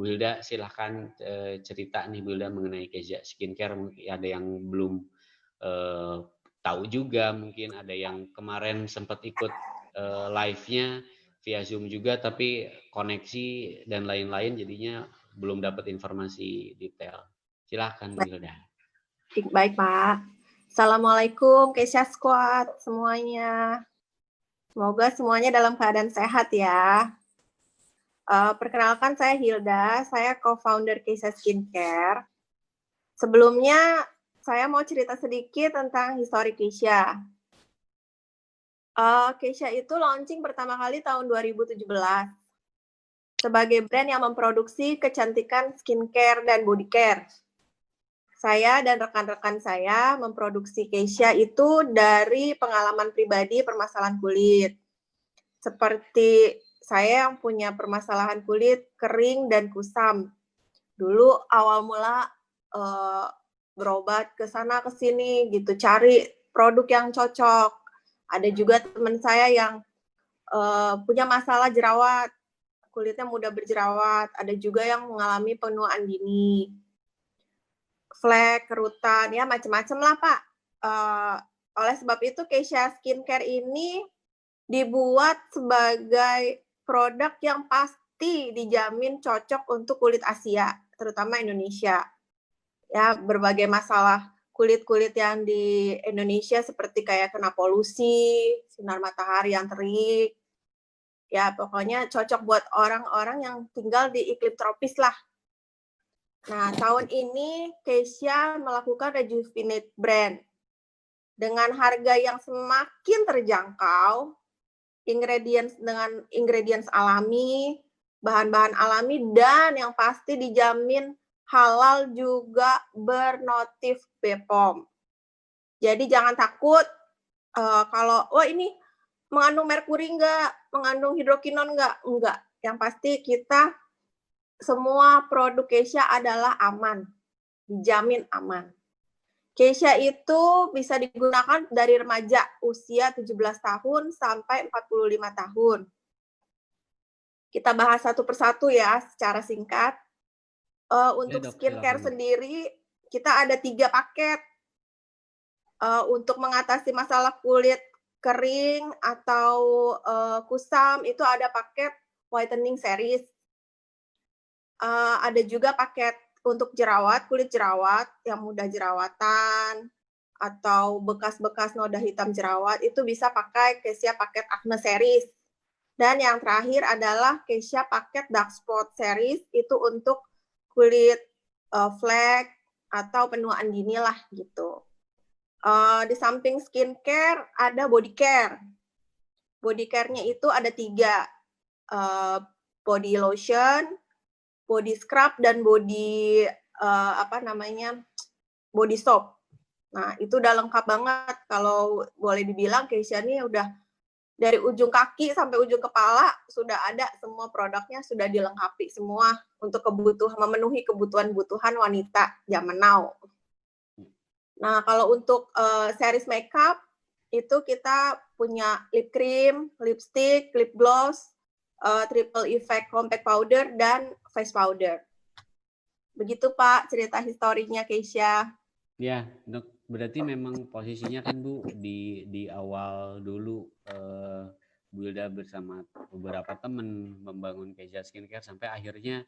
Bu Hilda silahkan cerita nih Bu Hilda mengenai Kezia Skincare. Mungkin ada yang belum tahu juga, mungkin ada yang kemarin sempat ikut live-nya via Zoom juga tapi koneksi dan lain-lain jadinya belum dapat informasi detail. Silahkan Bu Hilda. Baik Pak. Assalamualaikum Kesha Squad semuanya. Semoga semuanya dalam keadaan sehat ya. Perkenalkan saya Hilda, saya co-founder Kesha Skincare. Sebelumnya saya mau cerita sedikit tentang histori Kesha. Kesha itu launching pertama kali tahun 2017 sebagai brand yang memproduksi kecantikan skincare dan body care. Saya dan rekan-rekan saya memproduksi Kesha itu dari pengalaman pribadi permasalahan kulit. Seperti saya yang punya permasalahan kulit kering dan kusam. Dulu awal mula berobat ke sana ke sini gitu, cari produk yang cocok. Ada juga teman saya yang punya masalah jerawat, kulitnya mudah berjerawat. Ada juga yang mengalami penuaan dini, flek, kerutan, ya macam-macam lah Pak. Oleh sebab itu Kesha Skincare ini dibuat sebagai produk yang pasti dijamin cocok untuk kulit Asia, terutama Indonesia. Ya, berbagai masalah kulit-kulit yang di Indonesia seperti kayak kena polusi, sinar matahari yang terik. Ya, pokoknya cocok buat orang-orang yang tinggal di iklim tropis lah. Nah, tahun ini Kesha melakukan Rejuvenate brand dengan harga yang semakin terjangkau, dengan ingredients alami, bahan-bahan alami, dan yang pasti dijamin halal juga bernotif BPOM. Jadi jangan takut kalau ini mengandung merkuri enggak, mengandung hidrokinon enggak. Yang pasti kita semua produk Kesha adalah aman, dijamin aman. Kesha itu bisa digunakan dari remaja usia 17 tahun sampai 45 tahun. Kita bahas satu persatu ya secara singkat. Untuk skincare sendiri, kita ada 3 paket. Untuk mengatasi masalah kulit kering atau kusam, itu ada paket whitening series. Ada juga paket untuk jerawat, kulit jerawat yang mudah jerawatan atau bekas-bekas noda hitam jerawat, itu bisa pakai Kesha paket Acne series. Dan yang terakhir adalah Kesha paket Dark Spot series, itu untuk kulit flek atau penuaan dini lah gitu. Di samping skincare ada body care. Body care-nya itu ada 3, body lotion, body scrub, dan body body soap. Nah, itu udah lengkap banget. Kalau boleh dibilang Kesha ini udah dari ujung kaki sampai ujung kepala sudah ada semua produknya, sudah dilengkapi semua untuk memenuhi kebutuhan wanita zaman now. Nah, kalau untuk series makeup itu kita punya lip cream, lipstick, lip gloss, triple effect compact powder, dan face powder. Begitu Pak cerita historinya Kesha. Ya, Dok, berarti memang posisinya kan Bu di awal dulu Bu Hilda bersama beberapa teman membangun Kesha Skincare sampai akhirnya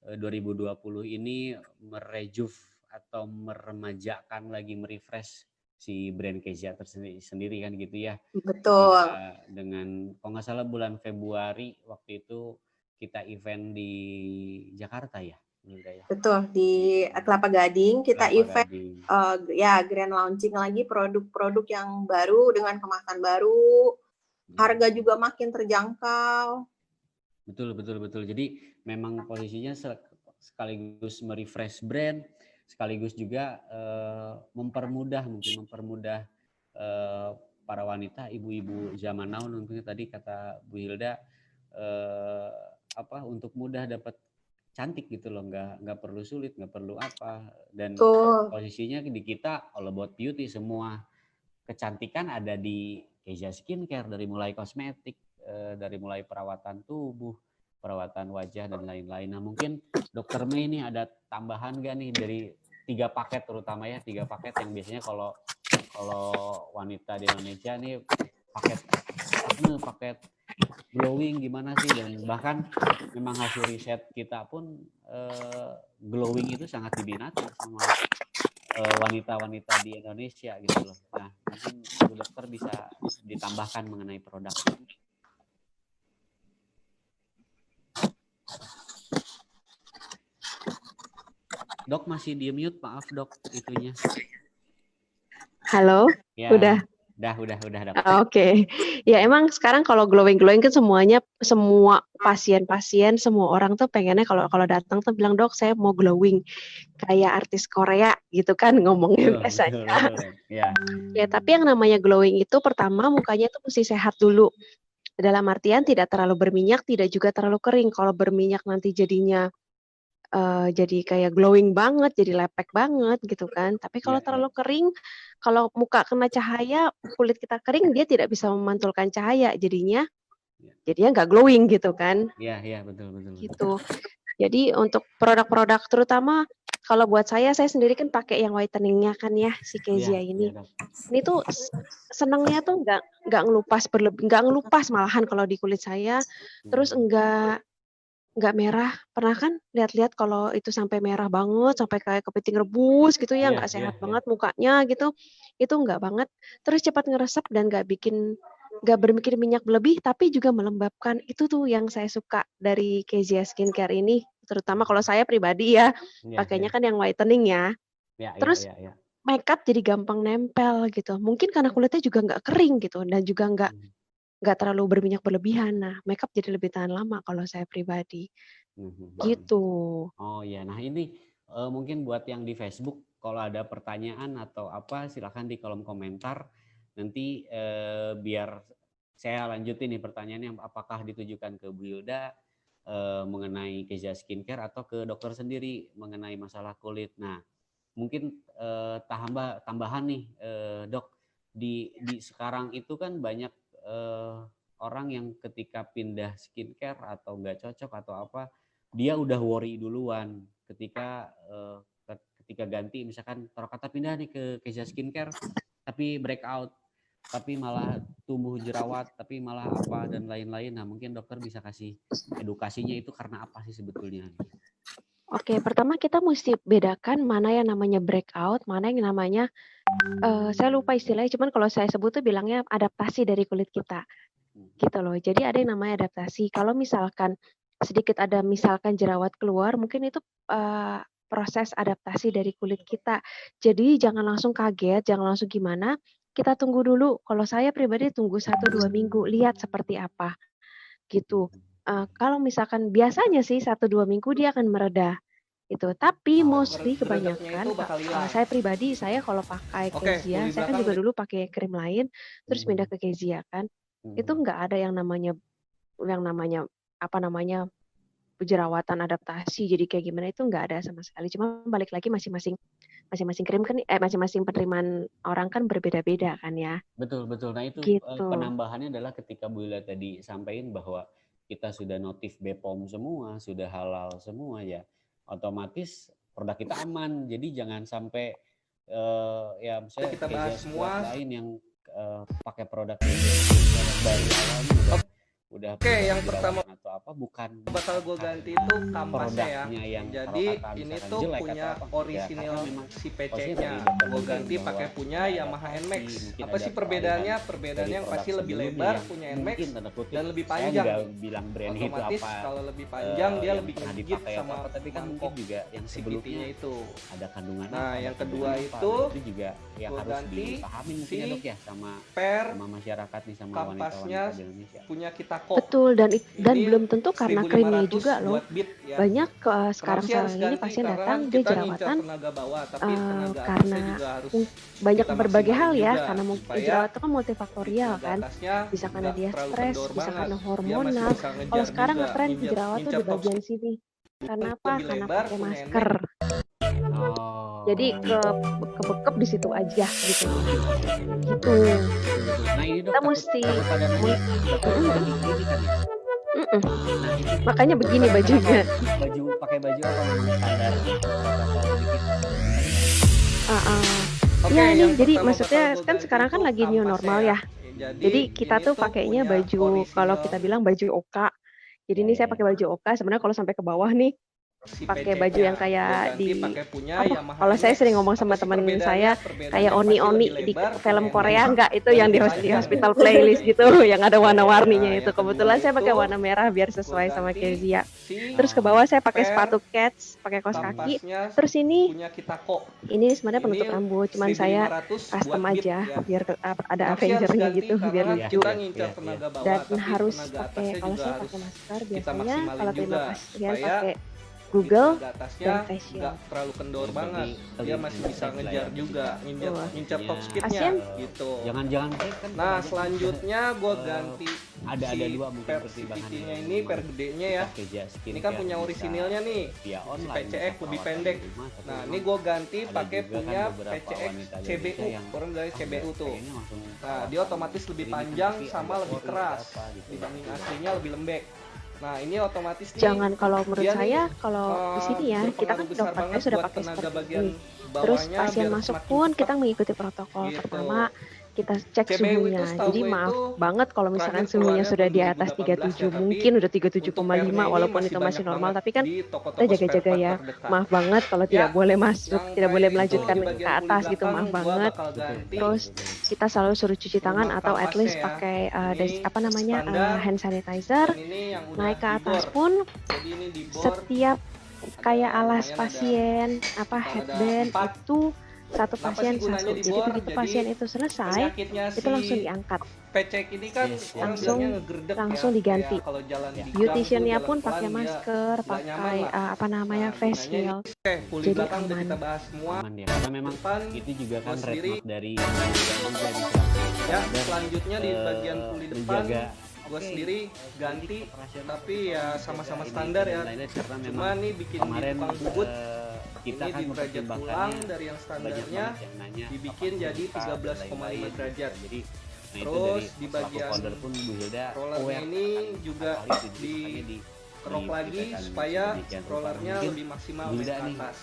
2020 ini merejuv atau meremajakan lagi merefresh si brand Kesha tersendiri kan gitu ya. Betul. Dengan kalau nggak salah bulan Februari waktu itu kita event di Jakarta ya. Betul, di Kelapa Gading kita event grand launching lagi produk-produk yang baru dengan kemasan baru, harga juga makin terjangkau. Betul. Jadi memang posisinya sekaligus merefresh brand, sekaligus juga mempermudah para wanita, ibu-ibu zaman now, tentunya tadi kata Bu Hilda untuk mudah dapat cantik gitu loh, nggak perlu sulit, nggak perlu apa, dan posisinya di kita all about beauty, semua kecantikan ada di Kesha Skincare, dari mulai kosmetik, dari mulai perawatan tubuh, perawatan wajah dan lain-lain. Nah mungkin Dokter Mei ini ada tambahan nggak nih dari 3 paket terutama ya, 3 paket yang biasanya kalau wanita di Indonesia nih paket glowing gimana sih, dan bahkan memang hasil riset kita pun glowing itu sangat diminati sama wanita-wanita di Indonesia gitu loh. Nah, mungkin Bu Dokter bisa ditambahkan mengenai produk ini. Dok masih di mute, maaf Dok itunya. Halo, ya, udah. Udah Dok. Oke. Ya emang sekarang kalau glowing kan semuanya, semua pasien-pasien, semua orang tuh pengennya kalau datang tuh bilang, "Dok, saya mau glowing kayak artis Korea," gitu kan ngomongnya biasanya. Ya. Ya, tapi yang namanya glowing itu pertama mukanya tuh mesti sehat dulu. Dalam artian tidak terlalu berminyak, tidak juga terlalu kering. Kalau berminyak nanti jadinya jadi kayak glowing banget, jadi lepek banget gitu kan. Tapi kalau terlalu kering, kalau muka kena cahaya, kulit kita kering, dia tidak bisa memantulkan cahaya, jadinya nggak glowing gitu kan. Iya, betul. Gitu. Jadi untuk produk-produk terutama kalau buat saya sendiri kan pakai yang whitening-nya kan ya, si Kezia ini. Ini tuh senangnya tuh nggak ngelupas malahan kalau di kulit saya. Terus nggak merah. Pernah kan lihat-lihat kalau itu sampai merah banget, sampai kayak kepiting rebus gitu ya, nggak sehat banget mukanya gitu. Itu nggak banget. Terus cepat ngeresep dan nggak berbikin minyak berlebih, tapi juga melembabkan. Itu tuh yang saya suka dari Kezia Skincare ini. Terutama kalau saya pribadi ya, pakainya kan yang whitening ya. Terus makeup jadi gampang nempel gitu. Mungkin karena kulitnya juga nggak kering gitu, dan juga nggak terlalu berminyak berlebihan. Nah, makeup jadi lebih tahan lama kalau saya pribadi. Gitu. Oh ya, nah ini mungkin buat yang di Facebook, kalau ada pertanyaan atau apa silakan di kolom komentar. Nanti biar saya lanjutin nih pertanyaannya, apakah ditujukan ke Bu Hilda mengenai Kezia Skincare atau ke dokter sendiri mengenai masalah kulit. Nah, mungkin tambahan nih Dok, di sekarang itu kan banyak orang yang ketika pindah skincare atau nggak cocok atau apa, dia udah worry duluan ketika ganti, misalkan taruh kata pindah nih ke Kezia Skincare tapi breakout, tapi malah tumbuh jerawat, tapi malah apa dan lain-lain. Nah, mungkin dokter bisa kasih edukasinya itu karena apa sih sebetulnya? Oke, pertama kita mesti bedakan mana yang namanya breakout, mana yang namanya saya lupa istilahnya, cuman kalau saya sebut tuh bilangnya adaptasi dari kulit kita. Gitu loh. Jadi ada yang namanya adaptasi. Kalau misalkan sedikit ada misalkan jerawat keluar, mungkin itu proses adaptasi dari kulit kita. Jadi jangan langsung kaget, jangan langsung gimana. Kita tunggu dulu. Kalau saya pribadi tunggu 1-2 minggu, lihat seperti apa. Gitu. Kalau misalkan biasanya sih 1-2 minggu dia akan mereda. Itu. Tapi mostly kebanyakan saya pribadi, saya kalau pakai Kezia, saya kan juga dulu pakai krim lain, terus pindah ke Kezia kan. Itu nggak ada yang namanya jerawatan adaptasi jadi kayak gimana, itu nggak ada sama sekali. Cuma balik lagi masing-masing krim kan masing-masing penerimaan orang kan berbeda-beda kan ya. Betul. Nah itu gitu. Penambahannya adalah ketika Bu Hilda tadi sampaikan bahwa kita sudah notif BPOM semua, sudah halal semua ya, otomatis produk kita aman. Jadi jangan sampai ya misalnya kita bahas semua lain yang pakai produk dari awal udah yang pertama atau apa, bukan bakal gue ganti itu kampasnya ya. Yang jadi ini tuh punya orisinil si PC-nya. Gue ganti pakai punya Yamaha NMAX. Apa sih perbedaannya? Perbedaannya yang pasti lebih lebar punya NMAX dan lebih panjang. Bilang brand otomatis itu apa, kalau lebih panjang dia lebih ngegigit sama tapi kan mungkin juga yang sebelumnya itu ada kandungan. Nah, yang kedua itu juga yang harus dipahami mungkin ya Dok ya, sama masyarakat nih, sama wanita-wanita di Indonesia. Punya kita betul, dan belum tentu karena krimnya juga loh. Banyak sekarang ini pasien datang dia jerawatan karena banyak berbagai hal ya, karena jerawat itu kan multifaktorial kan, bisa karena dia stres, bisa karena hormonal. Kalau sekarang ngetren jerawat tuh di bagian sini. Karena apa? Karena pakai masker. Jadi kebekep di situ aja gitu. Nah ini kita mesti Mm-mm. Nah, itu Makanya begini kenapa bajunya. pakai baju apa memang standar protokol dikit? Oke, Iya nih, yang jadi pertama maksudnya bakal gue kan ganti sekarang kan itu lagi new normal kampasnya ya. ya. Jadi kita ini tuh tuh pakainya punya baju, kalau kita orisinil bilang baju oka. Jadi Ya, ini ya, saya ya. pakai baju oka. Sebenarnya kalau sampai ke bawah nih si pakai baju yang PC-nya. Gue kayak ganti di pakai punya apa? Yamaha Kalau saya NMAX. sering ngomong Apa sama sih teman perbedaannya? saya kayak Perbedaannya pasti oni-oni lebih di lebar, film punya Korea NMAX, enggak itu dan yang di, lebih di panjang. hospital playlist gitu yang ada Ya, ya, ya. warna-warninya Nah, itu. yang kedua Kebetulan saya pakai itu warna merah biar gue sesuai sama ganti Kezia. si Terus ke bawah saya pakai per sepatu Keds, pakai kaos kaki. kampasnya Terus ini punya Kitako. sebenarnya Ini penutup rambut, cuman saya 1.500 buat custom beat aja ya. biar ada Kenapa sih harus Avengernya ganti? gitu Karena biar kan Iya, lucu. kita iya, ngincar iya, tenaga bawah, Dan tapi harus tenaga pakai, atasnya kalau juga saya harus pakai masker kita biasanya maksimalin kalau terima juga pasien supaya pakai di Google tenaga atasnya dan face shield. nggak terlalu kendor banget, dia masih bisa ngejar juga, ngincar top speednya Pasien gitu. Jangan-jangan kan Nah selanjutnya gue ganti ada si dua mungkin per pertimbangan CVT-nya yang ini, per gedenya ya. pakai jas Ini kan skincare punya bisa orisinilnya nih, via si online, PCX bisa lebih perawatan pendek. di rumah, tapi Nah memang ini gue ganti ada pakai juga punya kan beberapa PCX wanita CBU, Indonesia yang orang dari CBU tuh. kayaknya langsung Nah dia otomatis lebih ini panjang tapi sama ada lebih ori keras apa gitu. dibanding aslinya, lebih lembek. Nah ini otomatis nih jangan, kalau menurut dia saya nih kalau di sini ya kita berpengaruh kan besar dokternya banget sudah buat pakai tenaga seperti bagian ini. Terus bawahnya pasien biar masuk semakin pun cepet kita mengikuti protokol. gitu. Pertama kita cek CBU itu suhunya. setahu Jadi gue maaf itu banget kalau misalkan terakhir suhunya keluarnya sudah tahun di atas 2018 ya, 37, tapi mungkin udah untuk 37,5 pernya ini walaupun masih itu masih banyak normal, banget tapi kan di kita toko-toko spare jaga-jaga part ya. terdekat. Maaf banget kalau Ya, tidak boleh masuk, yang tidak boleh terakhir itu melanjutkan di ke bagian puli atas gitu, belakang maaf gua banget. bakal ganti Terus kita selalu suruh cuci tangan rumah atau at least kampasnya ya. pakai Ini apa namanya standar hand sanitizer. dan ini yang udah Naik ke atas dibor. pun Jadi ini dibor setiap kayak alas lumayan, pasien apa ada headband 4. itu satu Kenapa pasien sih gunanya satu. Jadi dibor? begitu Jadi pasien itu selesai penyakitnya itu langsung si diangkat, PCX ini kan Yes, orang langsung bilangnya ngegerdek langsung ya. diganti. Kayak kalau jalan di gang tuh Beauticiannya jalan pun pelan pakai dia masker, nggak nyaman pakai lah. apa namanya Nah, face gunanya ini shield. oke, puli Jadi belakang udah aman. kita bahas semua. aman ya, karena memang Depan itu juga kan gua sendiri. trademark dari juga juga di Sulawesi. Ya, Ada, selanjutnya di bagian puli depan menjaga gue sendiri ganti, tapi ya sama-sama ini standar dan ya. lain-lain, karena Cuma memang nih bikin di kemarin tukang bubut kita ini kan di derajat ulang dari yang banyak standarnya banget yang nanya dibikin apakah jadi suka dan 13,5 lain-lain. derajat. Jadi nah itu Terus dari di selaku bagian founder pun Bu Hilda rollernya aware ini akan juga hal itu, jadi di makanya kerok lagi diberitakan supaya sedemikian rupa. rollernya Mungkin lebih maksimal Bu naik Hilda ke nih atas.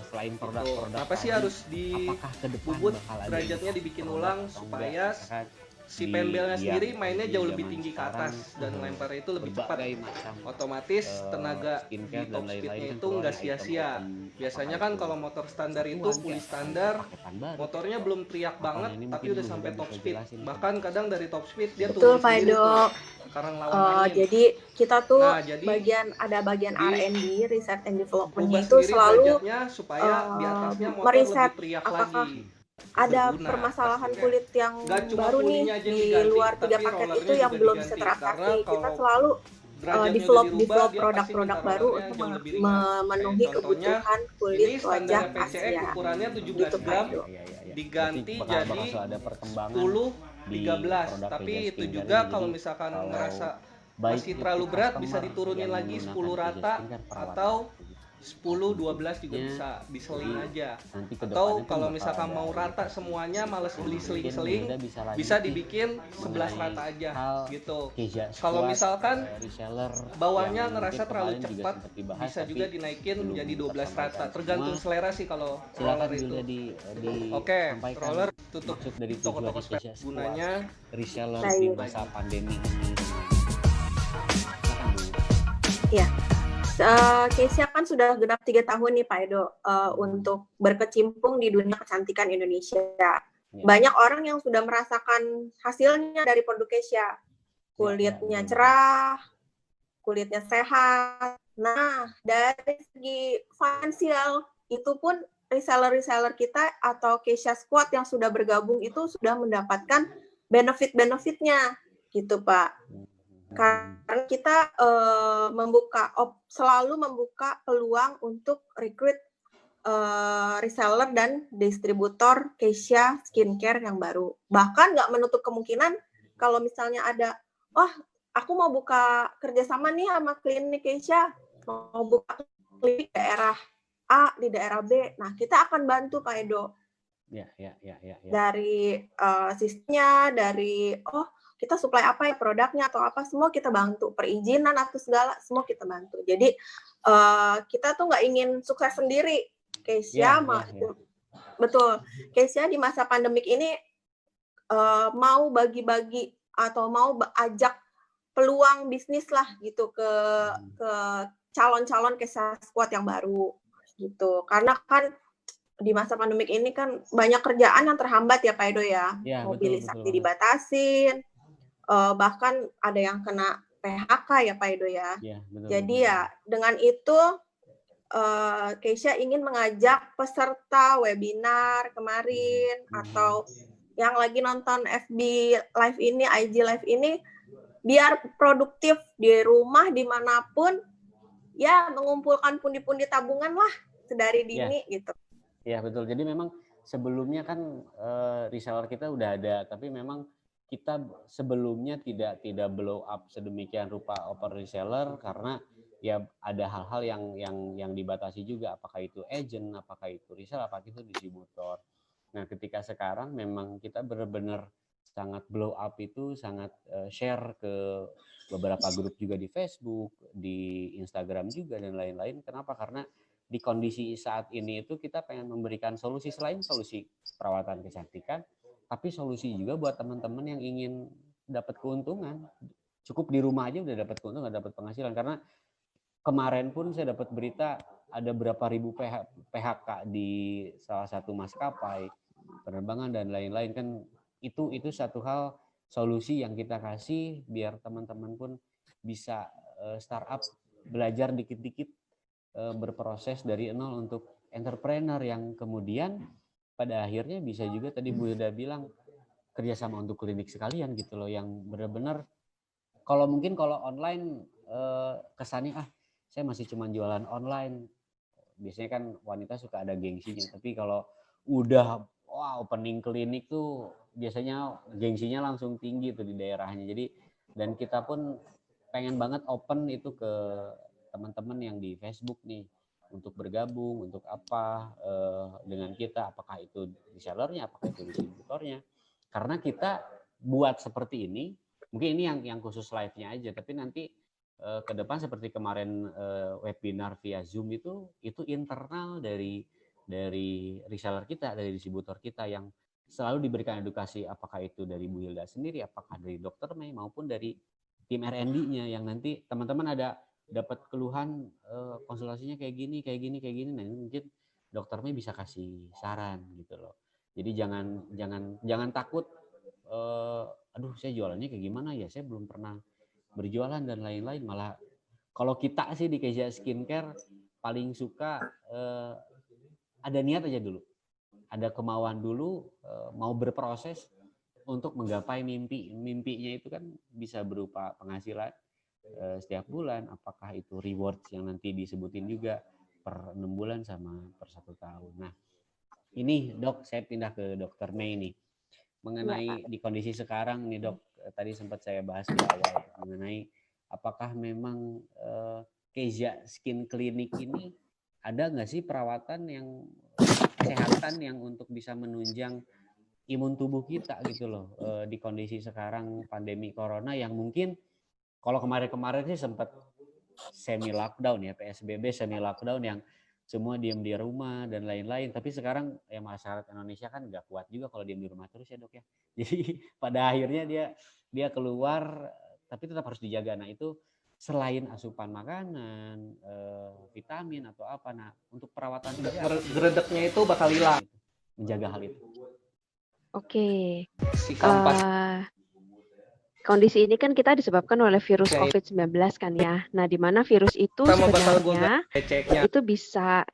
selain Gitu. produk-produk Kenapa sih tadi, harus di apakah ke depan bubut bakal ada derajatnya inovasi dibikin produk ulang atau supaya enggak? Karena si di penbelnya yang sendiri mainnya di jauh lebih zaman tinggi ke sekarang, atas dan lemparnya itu lebih cepat. berbagai macam Otomatis tenaga di skincare dan top lain-lain speednya kan itu keluar nggak yang sia-sia. item-item, Biasanya apakah kan itu kalau motor standar itu satuan puli kayak standar paketan baru. motornya belum teriak banget ini tapi mungkin udah Bu sampai Hilda top bisa speed. jelasin. Bahkan kadang dari top speed dia Betul, turun Pak sendiri Edo. tuh karena lawan angin. Jadi kita tuh Nah, jadi ada bagian di R&D, research and development ubah itu sendiri selalu derajatnya supaya di atasnya motor meriset lebih teriak apakah lagi. ada Berguna permasalahan pastinya. kulit yang Nggak cuma baru nih pulinya aja di diganti, luar 3 tapi paket rollernya itu yang juga belum diganti. bisa Karena teratasi. Kita kalau selalu derajatnya develop udah dirubah, dia produk-produk pasti baru minta untuk rollernya jauh lebih ringan. memenuhi Kayak contohnya, kebutuhan ini kulit wajah standar PCX Asia. ukurannya 17 Gitu, Pak gram Edo. diganti Berarti jadi bakal ada perkembangan 10 di 13. produk Tapi Teja itu Skincare juga ini. kalau Jadi, misalkan kalau ngerasa baik masih itu terlalu berat bisa customer diturunin yang lagi menggunakan 10 Teja rata Skincare perawatan atau gitu. 10 12 juga Ya, bisa diseling jadi aja. nanti ke Atau depannya kan kalau bakal misalkan ada mau rata inovasi. semuanya males beli Mungkin seling-seling Bu Hilda bisa lanjut bisa nih dibikin 11 mengenai rata aja hal gitu. Teja Kalau Squad, misalkan reseller bawahnya yang ngerasa mungkin terlalu kemarin juga cepat sempat dibahas, bisa tapi juga dinaikin belum menjadi 12 rata tersampaikan tergantung semua. selera sih kalau Silakan roller Bu itu. Hilda Oke, disampaikan roller tutup maksud dari toko-toko tujuan spare Teja Squad gunanya reseller Baik. di masa pandemi ini. Silakan Bu. Iya. Keisha kan sudah genap 3 tahun nih Pak Edo untuk berkecimpung di dunia kecantikan Indonesia. Ya. Banyak orang yang sudah merasakan hasilnya dari produk Keisha. Kulitnya betul. cerah, kulitnya sehat. Nah, dari segi finansial itu pun reseller-reseller kita atau Keisha Squad yang sudah bergabung itu sudah mendapatkan benefit-benefitnya gitu Pak. Karena kita selalu membuka peluang untuk rekrut reseller dan distributor Keisha Skincare yang baru. Bahkan nggak menutup kemungkinan kalau misalnya ada, aku mau buka kerjasama nih sama klinik Keisha, mau buka klinik daerah A di daerah B. Nah, kita akan bantu Pak Edo. Ya. Dari sistemnya, dari kita supply apa ya produknya atau apa, semua kita bantu, perizinan atau segala semua kita bantu. Jadi kita tuh nggak ingin sukses sendiri. Keisha betul, Keisha di masa pandemik ini mau bagi-bagi atau mau ajak peluang bisnis lah gitu ke calon-calon Keisha Squad yang baru gitu. Karena kan di masa pandemik ini kan banyak kerjaan yang terhambat ya Pak Edo ya. Mobilisasi dibatasin, bahkan ada yang kena PHK ya Pak Edo ya. Jadi ya dengan itu Keisha ingin mengajak peserta webinar kemarin atau yang lagi nonton FB Live ini, IG Live ini, biar produktif di rumah dimanapun, ya mengumpulkan pundi-pundi tabungan lah sedari dini gitu. Ya betul. Jadi memang sebelumnya kan reseller kita udah ada, tapi memang kita sebelumnya tidak blow up sedemikian rupa open reseller karena ya ada hal-hal yang dibatasi juga, apakah itu agent, apakah itu reseller, apakah itu distributor. Nah, ketika sekarang memang kita benar-benar sangat blow up itu sangat share ke beberapa grup juga di Facebook, di Instagram juga dan lain-lain. Kenapa? Karena di kondisi saat ini itu kita pengen memberikan solusi selain solusi perawatan kecantikan, tapi solusi juga buat teman-teman yang ingin dapat keuntungan. Cukup di rumah aja udah dapat keuntungan, dapat penghasilan. Karena kemarin pun saya dapat berita ada berapa ribu PHK di salah satu maskapai penerbangan dan lain-lain. Kan itu satu hal solusi yang kita kasih biar teman-teman pun bisa startup, belajar dikit-dikit, berproses dari nol untuk entrepreneur yang kemudian pada akhirnya bisa juga tadi Bu Hilda bilang kerjasama untuk klinik sekalian gitu loh, yang benar-benar kalau mungkin kalau online kesannya saya masih cuma jualan online, biasanya kan wanita suka ada gengsinya, tapi kalau udah opening klinik tuh biasanya gengsinya langsung tinggi tuh di daerahnya. Jadi dan kita pun pengen banget open itu ke teman-teman yang di Facebook nih untuk bergabung, untuk apa dengan kita, apakah itu resellernya, apakah itu distributornya. Karena kita buat seperti ini, mungkin ini yang khusus live-nya aja, tapi nanti ke depan seperti kemarin webinar via Zoom itu internal dari reseller kita, dari distributor kita yang selalu diberikan edukasi, apakah itu dari Bu Hilda sendiri, apakah dari Dr. May maupun dari tim R&D-nya yang nanti teman-teman ada dapat keluhan konsultasinya kayak gini, nah mungkin Dr. May bisa kasih saran gitu loh. Jadi jangan takut, aduh saya jualannya kayak gimana ya, saya belum pernah berjualan dan lain-lain. Malah kalau kita sih di Keisha Skincare paling suka ada niat aja dulu, ada kemauan dulu, mau berproses untuk menggapai mimpinya itu kan bisa berupa penghasilan setiap bulan, apakah itu rewards yang nanti disebutin juga per 6 bulan sama per 1 tahun. Nah ini Dok, saya pindah ke Dr. May nih, mengenai di kondisi sekarang nih Dok, tadi sempat saya bahas di awal mengenai apakah memang Keisha Skin Clinic ini ada nggak sih perawatan yang kesehatan yang untuk bisa menunjang imun tubuh kita gitu loh di kondisi sekarang pandemi corona yang mungkin kalau kemarin sih sempat semi lockdown ya, PSBB semi lockdown yang semua diam di rumah dan lain-lain. Tapi sekarang ya masyarakat Indonesia kan nggak kuat juga kalau diam di rumah terus ya Dok ya. Jadi pada akhirnya dia keluar tapi tetap harus dijaga. Nah itu selain asupan makanan, vitamin atau apa, nah untuk perawatan geredeknya itu bakal hilang. Menjaga hal itu. Oke. Kondisi ini kan kita disebabkan oleh virus COVID-19 kan ya. Nah, di mana virus itu sebenarnya itu bisa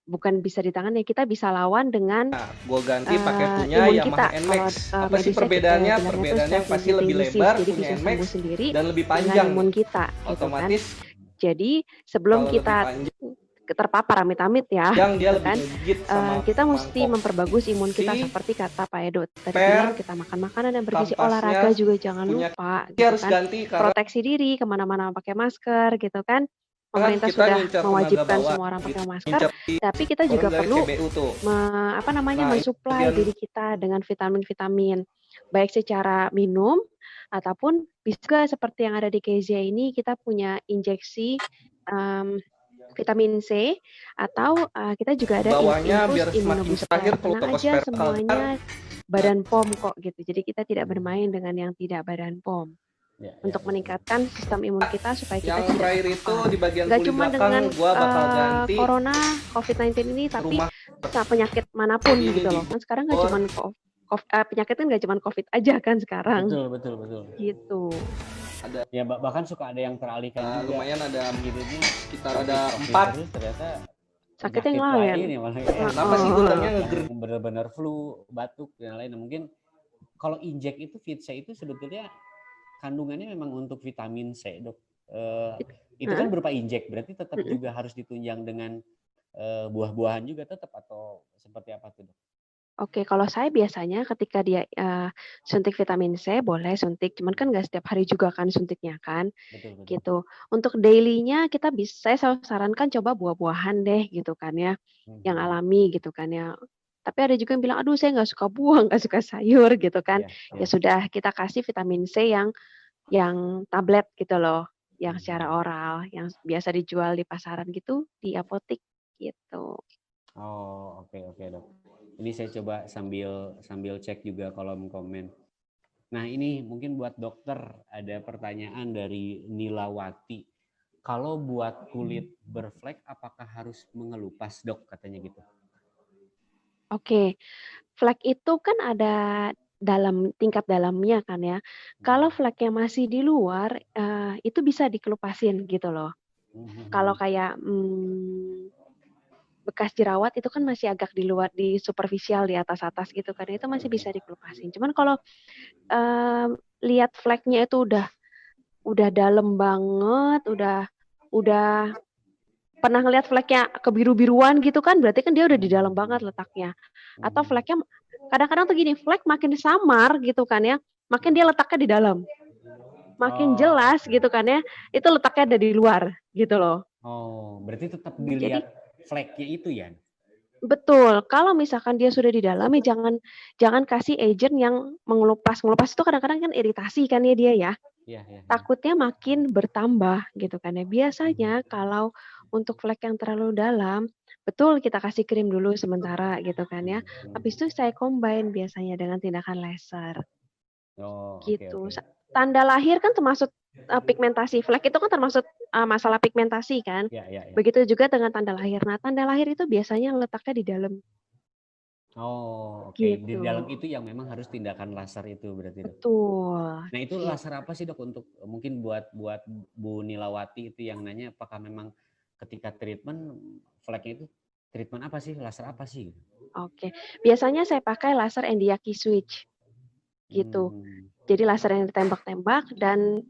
bukan bisa ditangani, kita bisa lawan dengan gua ganti pakai punya Yamaha NMAX. Apa sih perbedaannya? Perbedaannya pasti lebih lebar, punya NMAX dan lebih panjang imun kita. Otomatis. Gitu kan? Jadi sebelum kita terpapar amit-amit ya, dia kan? Kita mesti memperbagus imun kita seperti kata Pak Edo tadi bilang, kita makan makanan yang bergizi, olahraga juga jangan lupa, gitu harus kan? Ganti proteksi diri, kemana-mana pakai masker, gitu kan? Pemerintah sudah mewajibkan semua orang pakai masker, tapi kita juga perlu mensuplai diri kita dengan vitamin-vitamin, baik secara minum Ataupun bisa juga seperti yang ada di Kezia ini, kita punya injeksi vitamin C, atau kita juga ada Bawahnya infus biar semakin immunobooster. terakhir kalau Tenang toko aja, spare semuanya badan POM kok gitu. Jadi kita tidak bermain dengan yang tidak badan POM. Untuk meningkatkan sistem imun kita supaya kita yang terakhir itu di bagian nggak kulit cuma belakang dengan gua bakal ganti corona COVID-19 ini, tapi penyakit manapun gitu loh. Kan sekarang nggak cuma penyakit kan nggak cuma COVID aja kan sekarang. Betul. Gitu. Ada ya bahkan suka ada yang teralihkan juga. Lumayan ada gitu sekitar ada 4 ternyata sakit yang lain. Kenapa sih gulanya benar-benar flu, batuk dan lain. Mungkin kalau injek itu Fit C itu sebetulnya kandungannya memang untuk vitamin C, Dok. Itu kan berupa injek, berarti tetap juga harus ditunjang dengan buah-buahan juga tetap, atau seperti apa tuh, Dok? Oke, kalau saya biasanya ketika dia suntik vitamin C boleh suntik, cuman kan nggak setiap hari juga kan suntiknya kan, betul. Gitu. Untuk daily-nya kita saya selalu sarankan coba buah-buahan deh gitu kan ya, yang alami gitu kan ya. Tapi ada juga yang bilang, aduh saya nggak suka buah, nggak suka sayur gitu kan. Ya sudah, kita kasih vitamin C yang tablet gitu loh, yang secara oral, yang biasa dijual di pasaran gitu, di apotik gitu. Oh, oke, Dok. Ini saya coba sambil cek juga kolom komen. Nah, ini mungkin buat dokter ada pertanyaan dari Nilawati. Kalau buat kulit berflek apakah harus mengelupas, Dok, katanya gitu? Oke. Flek itu kan ada tingkat dalamnya kan ya. Kalau fleknya masih di luar, itu bisa dikelupasin gitu loh. Kalau kayak bekas jerawat itu kan masih agak di luar, di superficial, di atas-atas gitu kan, itu masih bisa dikelupasin. Cuman kalau lihat fleknya itu udah dalam banget, udah pernah ngeliat fleknya kebiru-biruan gitu kan, berarti kan dia udah di dalam banget letaknya. Atau fleknya kadang-kadang tuh gini, flek makin samar gitu kan ya, makin dia letaknya di dalam. Makin jelas gitu kan ya, itu letaknya ada di luar gitu loh. Oh, berarti tetap dilihat fleknya itu ya? Betul. Kalau misalkan dia sudah di dalam, ya jangan kasih agent yang mengelupas. Mengelupas itu kadang-kadang kan iritasi kan ya dia ya. Takutnya makin bertambah gitu kan ya. Biasanya kalau untuk flek yang terlalu dalam, betul kita kasih krim dulu sementara gitu kan ya. Habis itu saya combine biasanya dengan tindakan laser. Gitu. Tanda lahir kan termasuk pigmentasi. Flek itu kan termasuk masalah pigmentasi kan. Begitu juga dengan tanda lahir. Nah, tanda lahir itu biasanya letaknya di dalam. Oh, oke. Gitu. Di dalam itu yang memang harus tindakan laser itu berarti, Dok. Betul. Nah, itu laser apa sih, Dok, untuk mungkin buat Bu Nilawati itu yang nanya apakah memang ketika treatment fleknya itu treatment apa sih? Laser apa sih? Oke. Biasanya saya pakai laser Endiaki switch. Gitu. Jadi laser yang ditembak-tembak dan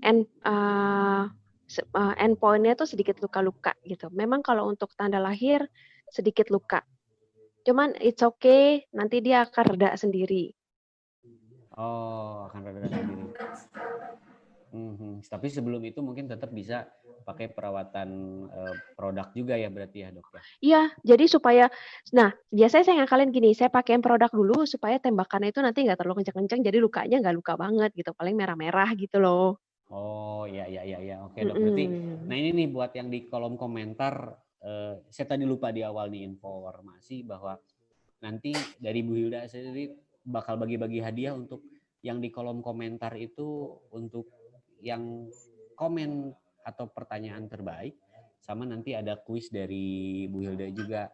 endpoint-nya tuh sedikit luka-luka gitu. Memang kalau untuk tanda lahir sedikit luka. Cuman it's okay, nanti dia akan reda sendiri. Oh, akan reda sendiri. Tapi sebelum itu mungkin tetap bisa pakai perawatan produk juga ya berarti ya, Dok ya? Iya, jadi supaya, nah biasanya saya ngakalin gini, saya pakein produk dulu supaya tembakannya itu nanti nggak terlalu kencang-kencang, jadi lukanya nggak luka banget gitu, paling merah-merah gitu loh. Oh, iya. Oke, Dok. Berarti, nah ini nih buat yang di kolom komentar, saya tadi lupa di awal nih informasi bahwa nanti dari Bu Hilda sendiri bakal bagi-bagi hadiah untuk yang di kolom komentar itu, untuk yang komen atau pertanyaan terbaik, sama nanti ada kuis dari Bu Hilda juga,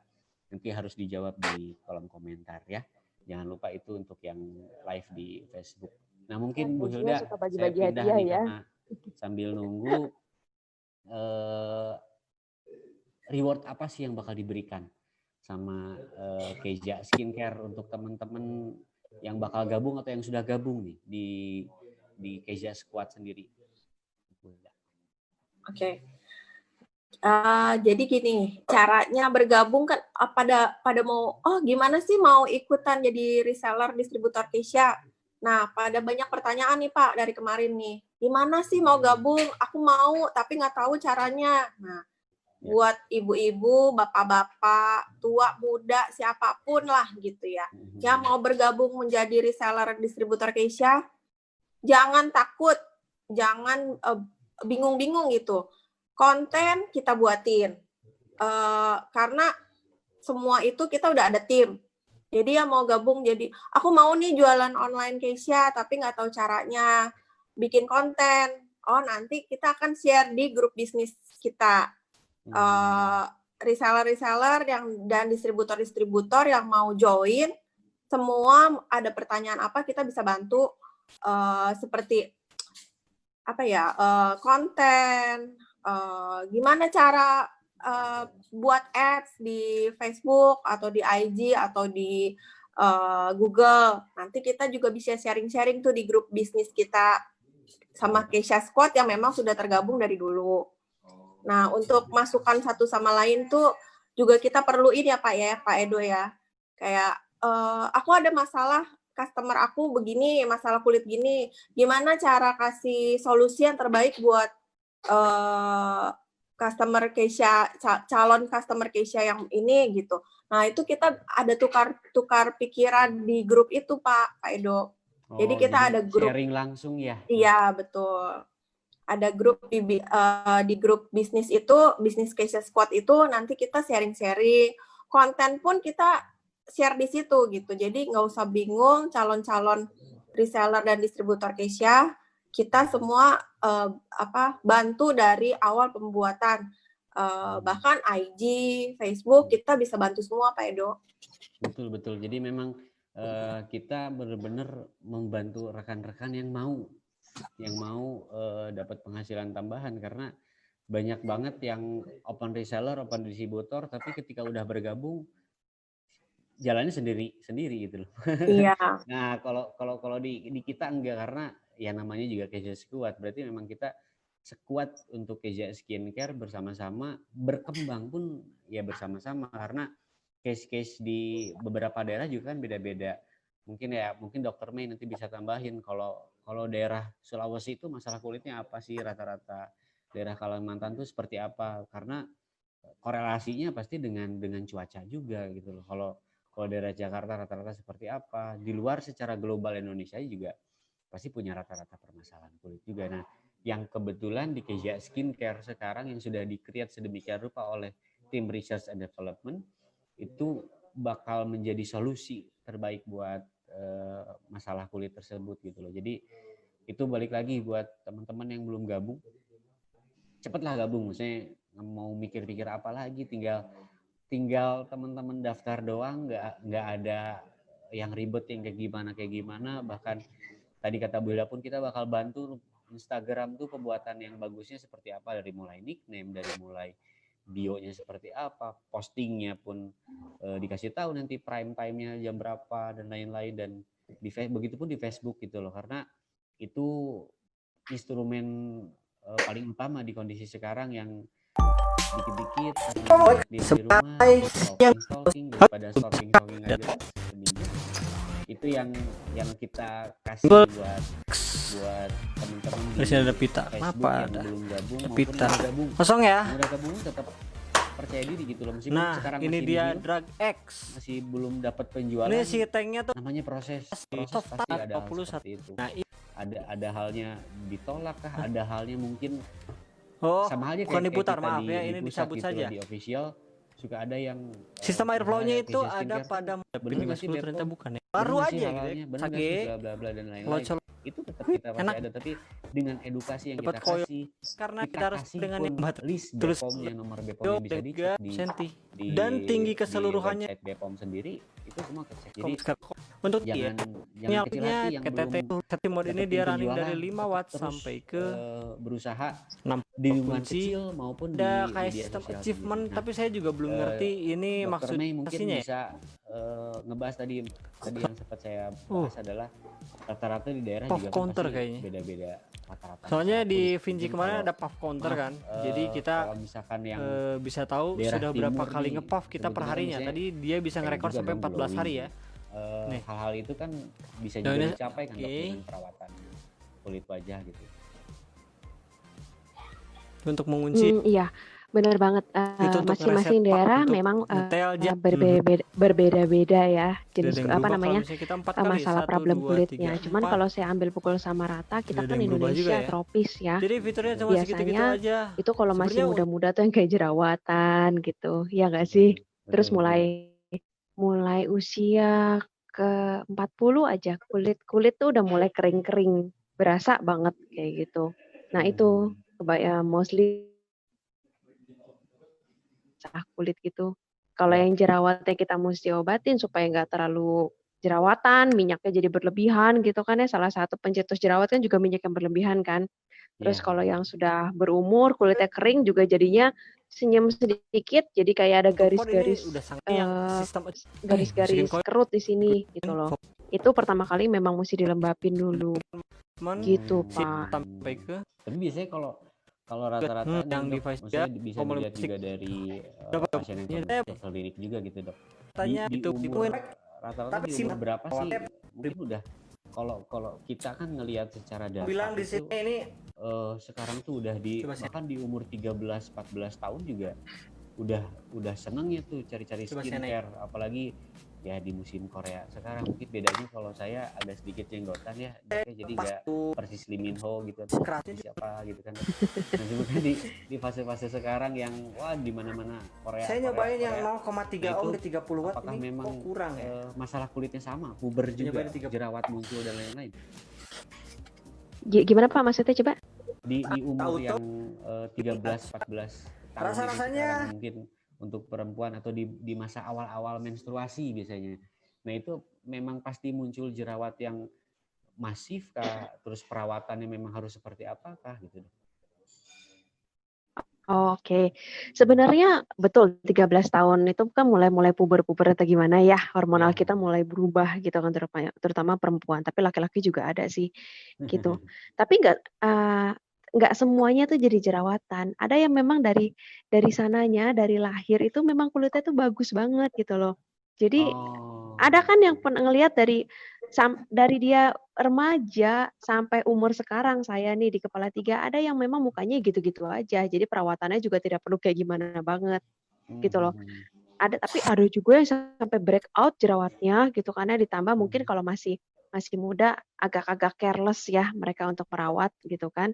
nanti harus dijawab di kolom komentar ya. Jangan lupa itu untuk yang live di Facebook. Nah, mungkin Bu Hilda saya pindah nih ya. Karena sambil nunggu, reward apa sih yang bakal diberikan sama Kezia Skincare untuk teman-teman yang bakal gabung atau yang sudah gabung nih di Kezia Squad sendiri? Oke. Jadi gini, caranya bergabung kan pada mau, gimana sih mau ikutan jadi reseller distributor Kezia? Nah, pada banyak pertanyaan nih Pak dari kemarin nih. Gimana sih mau gabung? Aku mau, tapi nggak tahu caranya. Nah, buat ibu-ibu, bapak-bapak, tua, muda, siapapun lah gitu ya. Yang mau bergabung menjadi reseller distributor Kezia, jangan takut, jangan bingung-bingung gitu. Konten kita buatin, karena semua itu kita udah ada tim. Jadi yang mau gabung, jadi aku mau nih jualan online Keisha tapi nggak tahu caranya bikin konten. Oh, nanti kita akan share di grup bisnis kita. Reseller-reseller dan distributor-distributor yang mau join, semua ada pertanyaan apa kita bisa bantu, seperti apa ya, konten, gimana cara buat ads di Facebook atau di IG atau di Google. Nanti kita juga bisa sharing-sharing tuh di grup bisnis kita sama Keisha Squad yang memang sudah tergabung dari dulu. Nah, untuk masukan satu sama lain tuh juga kita perluin ya Pak Edo ya. Kayak aku ada masalah customer aku begini, masalah kulit gini. Gimana cara kasih solusi yang terbaik buat customer Keisha, calon customer Keisha yang ini gitu. Nah, itu kita ada tukar pikiran di grup itu Pak Edo. Jadi kita ada grup sharing langsung ya. Iya, betul. Ada grup di grup bisnis itu, bisnis Keisha Squad itu nanti kita sharing-sharing. Konten pun kita share di situ gitu. Jadi nggak usah bingung calon-calon reseller dan distributor Keisha. Kita semua bantu dari awal pembuatan, bahkan IG, Facebook kita bisa bantu semua Pak Edo. Betul. Jadi memang kita benar-benar membantu rekan-rekan yang mau dapat penghasilan tambahan, karena banyak banget yang open reseller, open distributor, tapi ketika udah bergabung jalannya sendiri gitu loh. Iya. Nah, kalau di kita enggak, karena ya namanya juga Keisha Squad, berarti memang kita sekuat untuk Keisha Skincare bersama-sama, berkembang pun ya bersama-sama, karena case-case di beberapa daerah juga kan beda-beda. Mungkin Dr. May nanti bisa tambahin, kalau daerah Sulawesi itu masalah kulitnya apa sih rata-rata, daerah Kalimantan itu seperti apa, karena korelasinya pasti dengan cuaca juga gitu loh. Kalau daerah Jakarta rata-rata seperti apa, di luar secara global Indonesia juga pasti punya rata-rata permasalahan kulit juga. Nah, yang kebetulan di Keisha Skincare sekarang yang sudah di-create sedemikian rupa oleh tim Research and Development, itu bakal menjadi solusi terbaik buat masalah kulit tersebut gitu loh. Jadi itu balik lagi buat teman-teman yang belum gabung, cepatlah gabung. Maksudnya mau mikir-pikir apa lagi, tinggal teman-teman daftar doang, nggak ada yang ribet yang kayak gimana. Bahkan tadi kata Bu Hilda pun kita bakal bantu Instagram tuh pembuatan yang bagusnya seperti apa, dari mulai nickname, dari mulai bio-nya seperti apa, postingnya pun dikasih tahu nanti prime time-nya jam berapa dan lain-lain, dan begitupun di Facebook gitu loh, karena itu instrumen paling utama di kondisi sekarang yang dikit-dikit di rumah stalking daripada stalking aja. Itu yang kita kasih buat teman-teman di ada pita Facebook apa yang ada belum gabung pita maupun gabung. kosong ya. Yang udah gabung tetap percaya diri gitu loh, meskipun Nah sekarang ini masih dia nihil, drag X. masih belum dapat penjualan. Ini si tanknya tuh Namanya proses soft pasti tart ada hal 21. seperti itu. Nah, ada halnya ditolak kah, ada halnya mungkin oh sama halnya bukan kayak diputar, kita maaf di ya, ini pusat disabut gitu saja. loh, di official suka ada yang sistem airflow-nya misalnya itu Keisha ada Skincare pada bener nggak sih ternyata Bepom? bukan ya. Bener Baru nggak sih aja gitu. halalnya? Bener nggak Sakit. sih bla bla bla dan lain-lain. Locol. Itu tetap kita Enak. masih ada, tapi dengan edukasi yang Dapat kita koyo. kasih, Karena kita kita harus kasih dengan pun yang batas list terus Bepomnya, nomor Bepomnya bisa 3 dicek senti di dan tinggi di keseluruhannya. website Bepom sendiri, itu semua kecek. Jadi Untuk jangan kecil nyalnya hati yang KTT belum setting mode ini dapetin dia running penjualan, dari 5 watt terus sampai ke berusaha 6 di lingkungan provinsi. kecil maupun di Ada kayak media sistem sosial achievement sendiri. Nah, tapi saya juga belum ngerti ini Dr. maksud May mungkin pastinya ya. bisa ngebahas tadi yang sempat saya bahas adalah rata-rata di daerah Puff juga counter kan pasti kayaknya. beda-beda rata-rata. Soalnya di kulit. Vinci Mungkin kemarin kalau- ada puff counter maaf, kan. Jadi kita kalau misalkan yang bisa tahu daerah sudah berapa timur kali nih, nge-puff kita per kebetulan harinya. misalnya Tadi dia bisa kayak ngerekor juga sampai dong 14 hari glowing. ya. Nih. Hal-hal itu kan bisa Nah, juga ini- dicapai kan Dok, oke. dengan perawatan kulit wajah gitu. Untuk mengunci Iya, Bener banget, Itu untuk ngereset masing-masing Pak, daerah untuk memang, ngetel aja. berbeda-beda ya Tidak jenis ada yang apa berubah kalau namanya, misalnya kita 4 kali, masalah 1, problem 2, 3, kulitnya. Cuman 4. kalau saya ambil pukul sama rata, kita Tidak ada kan yang berubah juga Indonesia ya. tropis ya. Jadi fiturnya cuma segitu-gitu Biasanya aja. itu kalau masih Sebenarnya muda-muda tuh yang kayak jerawatan gitu, ya nggak sih? Terus Betul, betul. mulai usia ke 40 aja kulit tuh udah mulai kering-kering, berasa banget kayak gitu. Nah itu mostly kulit gitu. Kalau Ya. yang jerawatnya kita mesti obatin supaya nggak terlalu jerawatan, minyaknya jadi berlebihan gitu kan ya. Salah satu pencetus jerawat kan juga minyak yang berlebihan kan. Terus Iya. kalau yang sudah berumur, kulitnya kering juga jadinya senyum sedikit, jadi kayak ada Support ini garis-garis udah sangat yang sistem garis-garis kerut di sini gitu loh. Itu pertama kali memang mesti dilembapin dulu. Gitu, Pak. sampai ke Tapi biasanya kalau rata-rata yang nih, Dok, device maksudnya ya, bisa kalau dilihat musik. juga dari Berapa, Dok? pasien yang Iya, ke klinik juga gitu, Dok. Tanya Di itu umur rata-rata di umur berapa sih? awalnya Mungkin udah kalau kita kan ngelihat secara data bilang di itu sini ini sekarang tuh udah bahkan di umur 13-14 tahun juga udah seneng ya tuh cari-cari Coba skincare, apalagi ya di musim Korea sekarang. Mungkin bedanya kalau saya agak sedikit jenggotan ya, jadi nggak persis Lee Min Ho gitu atau siapa gitu kan. Nah sebenarnya di fase-fase sekarang yang wah di mana-mana Korea. saya nyobain yang Korea, 0,3 ohm di 30 watt apakah ini memang kok kurang ya? masalah kulitnya sama, puber juga, Nyobain 30. jerawat muncul dan lain-lain. Gimana Pak maksudnya coba? Di umur Tahu, yang 13-14 tahun Rasa-rasanya sekarang mungkin untuk perempuan atau di masa awal-awal menstruasi biasanya. Nah itu memang pasti muncul jerawat yang masif kah? Terus perawatannya memang harus seperti apakah gitu? Oke. Sebenarnya betul 13 tahun itu kan mulai puber-puber atau gimana ya, hormonal Ya. kita mulai berubah gitu kan terutama perempuan, tapi laki-laki juga ada sih gitu. Tapi nggak semuanya tuh jadi jerawatan. Ada yang memang dari sananya, dari lahir itu memang kulitnya tuh bagus banget gitu loh. Jadi ada kan yang pernah ngelihat dari dia remaja sampai umur sekarang saya nih di kepala 3 ada yang memang mukanya gitu-gitu aja. Jadi perawatannya juga tidak perlu kayak gimana banget gitu loh. Tapi ada juga yang sampai breakout jerawatnya gitu karena ditambah mungkin kalau masih muda agak-agak careless ya mereka untuk merawat gitu kan.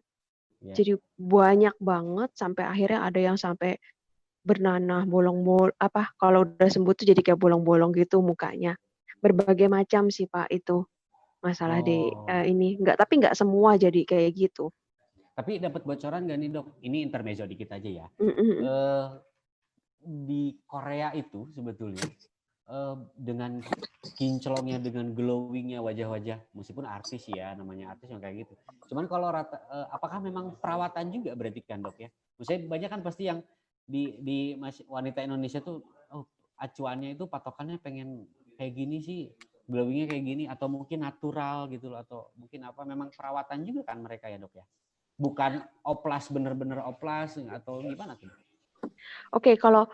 Ya. Jadi banyak banget sampai akhirnya ada yang sampai bernanah kalau udah sembuh tuh jadi kayak bolong-bolong gitu mukanya. Berbagai macam sih Pak itu masalah ini tapi nggak semua jadi kayak gitu. Tapi dapat bocoran nggak nih Dok? Ini intermezzo dikit aja ya. Di Korea itu sebetulnya dengan kinclongnya, dengan glowingnya wajah-wajah, meskipun artis ya, namanya artis yang kayak gitu. Cuman kalau apakah memang perawatan juga berarti kan Dok ya? Maksudnya banyak kan pasti yang di wanita Indonesia tuh acuannya itu patokannya pengen kayak gini sih, glowingnya kayak gini, atau mungkin natural gitu loh, atau mungkin apa, memang perawatan juga kan mereka ya Dok ya? Bukan oplas, bener-bener oplas atau gimana tuh? Oke, kalau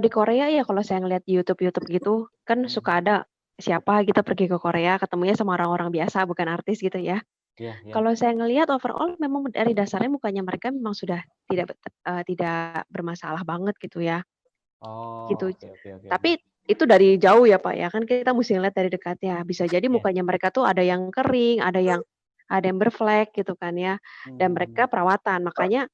di Korea ya kalau saya ngeliat di YouTube gitu kan suka ada siapa kita pergi ke Korea ketemunya sama orang-orang biasa bukan artis gitu ya. Ya. Kalau saya ngelihat overall memang dari dasarnya mukanya mereka memang sudah tidak bermasalah banget gitu ya. Gitu. Okay. Tapi itu dari jauh ya Pak ya, kan kita mesti ngeliat dari dekat ya. Bisa jadi mukanya mereka tuh ada yang kering, ada yang berflek gitu kan ya. Dan mereka perawatan, makanya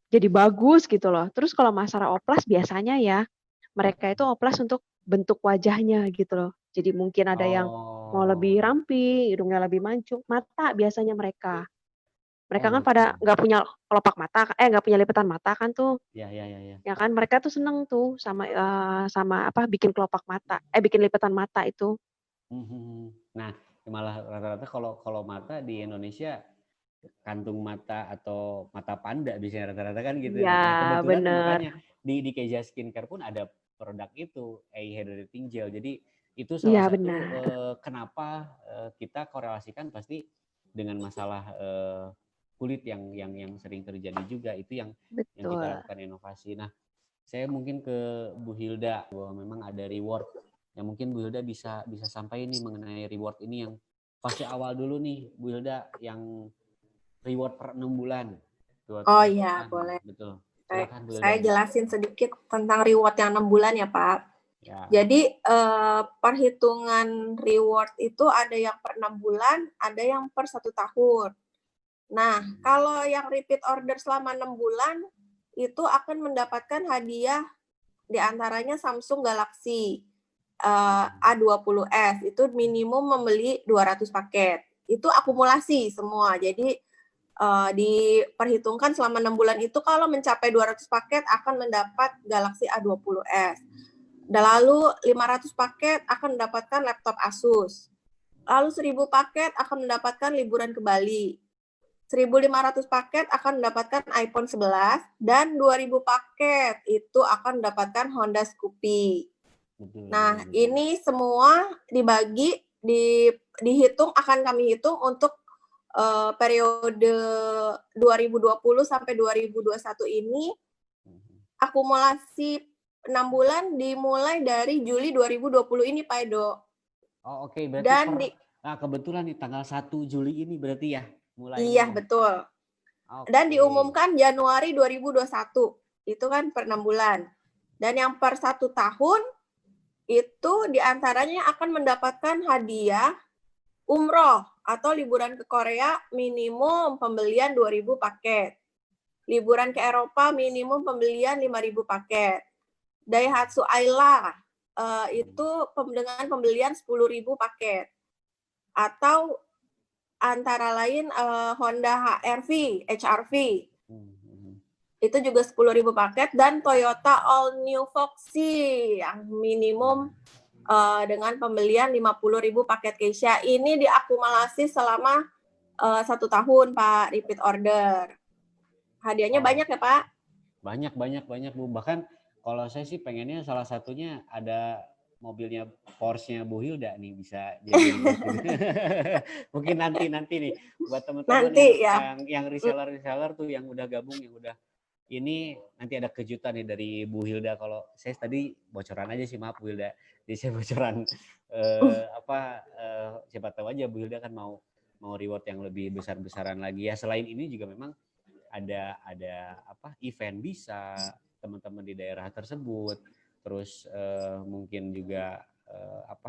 jadi bagus gitu loh. Terus kalau masalah oplas biasanya ya, mereka itu oplas untuk bentuk wajahnya gitu loh. Jadi mungkin ada yang mau lebih ramping, hidungnya lebih mancung, mata biasanya mereka. Mereka kan pada nggak punya kelopak mata, nggak punya lipatan mata kan tuh. Ya. Ya kan mereka tuh seneng tuh sama bikin kelopak mata, bikin lipatan mata itu. Nah malah rata-rata kalau mata di Indonesia kantung mata atau mata panda biasanya rata-rata kan gitu. Ya, nah kebetulan bener. makanya di Keja Skincare pun ada produk itu, hydrating gel. Jadi itu salah satu kenapa kita korelasikan pasti dengan masalah kulit yang sering terjadi juga, itu yang kita lakukan inovasi. Nah, saya mungkin ke Bu Hilda bahwa memang ada reward yang mungkin Bu Hilda bisa sampaikan nih mengenai reward ini yang fase awal dulu nih Bu Hilda, yang reward per 6 bulan. Oh iya, boleh. Betul. Silakan Bu Saya Hilda. jelasin sedikit tentang reward yang 6 bulan ya Pak. Ya. Jadi perhitungan reward itu ada yang per 6 bulan, ada yang per 1 tahun. Nah, kalau yang repeat order selama 6 bulan, itu akan mendapatkan hadiah diantaranya Samsung Galaxy A20s. Itu minimum membeli 200 paket. Itu akumulasi semua. Jadi diperhitungkan selama 6 bulan itu kalau mencapai 200 paket akan mendapat Galaxy A20s. Dan lalu 500 paket akan mendapatkan laptop Asus. Lalu 1000 paket akan mendapatkan liburan ke Bali. 1.500 paket akan mendapatkan iPhone 11 dan 2.000 paket itu akan mendapatkan Honda Scoopy. Nah, ini semua dibagi, dihitung, akan kami hitung untuk periode 2020 sampai 2021 ini. Akumulasi 6 bulan dimulai dari Juli 2020 ini, Pak Edo. Oh, oke. Berarti Dan kebetulan nih tanggal 1 Juli ini berarti ya mulainya. Iya, betul. Okay. Dan diumumkan Januari 2021. Itu kan per 6 bulan. Dan yang per 1 tahun itu diantaranya akan mendapatkan hadiah umroh atau liburan ke Korea minimum pembelian 2.000 paket. Liburan ke Eropa minimum pembelian 5.000 paket. Daihatsu Ayla itu dengan pembelian 10.000 paket. Atau antara lain Honda HR-V. Itu juga 10.000 paket, dan Toyota All New Foxy yang minimum dengan pembelian 50.000 paket Keisha. Ini diakumulasi selama 1 tahun, Pak, repeat order. Hadiahnya banyak ya, Pak? Banyak, Bu. Bahkan kalau saya sih pengennya salah satunya ada mobilnya Porsche-nya Bu Hilda nih, bisa jadi mungkin nanti nih buat teman-teman yang reseller tuh yang udah gabung, yang udah ini, nanti ada kejutan nih dari Bu Hilda. Kalau saya tadi bocoran aja sih, maaf Bu Hilda, jadi saya bocoran siapa tahu aja Bu Hilda kan mau reward yang lebih besar-besaran lagi ya. Selain ini juga memang ada event bisa teman-teman di daerah tersebut. Terus mungkin juga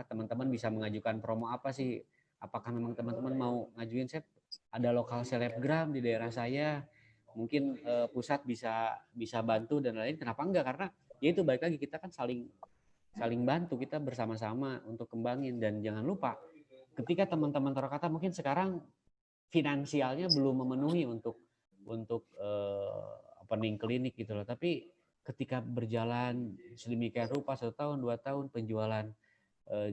teman-teman bisa mengajukan promo apa sih? Apakah memang teman-teman mau ngajuin, saya ada lokal selebgram di daerah saya, mungkin pusat bisa bantu dan lain. Kenapa enggak? Karena ya itu balik lagi, kita kan saling bantu, kita bersama-sama untuk kembangin. Dan jangan lupa ketika teman-teman Torakata mungkin sekarang finansialnya belum memenuhi untuk opening klinik gitu loh, tapi ketika berjalan sedemikian rupa 1 tahun, 2 tahun penjualan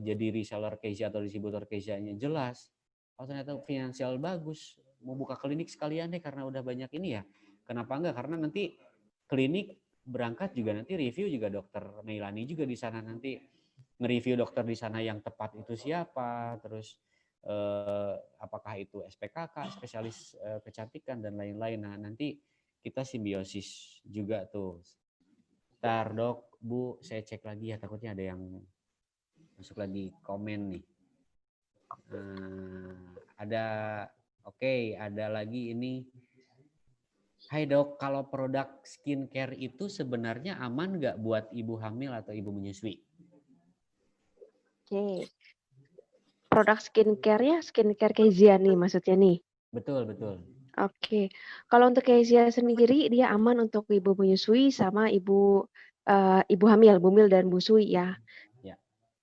jadi reseller Keisha atau distributor Keisha-nya jelas, kalau ternyata finansial bagus, mau buka klinik sekalian deh karena udah banyak ini ya. Kenapa enggak? Karena nanti klinik berangkat juga nanti review juga dokter Meilani juga di sana, nanti nge-review dokter di sana yang tepat itu siapa, terus apakah itu SPKK, spesialis kecantikan dan lain-lain. Nah, nanti kita simbiosis juga tuh. Ntar Dok, Bu, saya cek lagi ya, takutnya ada yang masuk lagi komen nih. Ada lagi ini. Hai Dok, kalau produk skincare itu sebenarnya aman nggak buat ibu hamil atau ibu menyusui? Oke. Produk skincare-nya skincare Kezia nih maksudnya nih? Betul. Oke. Kalau untuk Kezia sendiri, dia aman untuk ibu menyusui sama ibu hamil, bumil dan busui ya. Ya.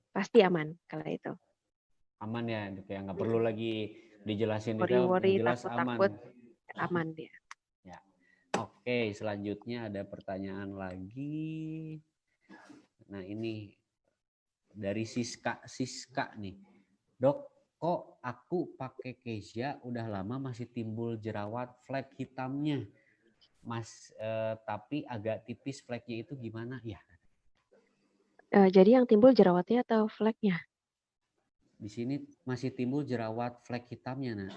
Pasti aman kalau itu. Aman ya, kayak nggak perlu lagi dijelasin detail, Worry, jelas takut, aman. Aman dia. Ya. Oke, selanjutnya ada pertanyaan lagi. Nah, ini dari Siska nih. Dok, kok aku pakai Keisha udah lama masih timbul jerawat flek hitamnya, tapi agak tipis fleknya, itu gimana ya? Jadi yang timbul jerawatnya atau fleknya? Di sini masih timbul jerawat flek hitamnya, nah.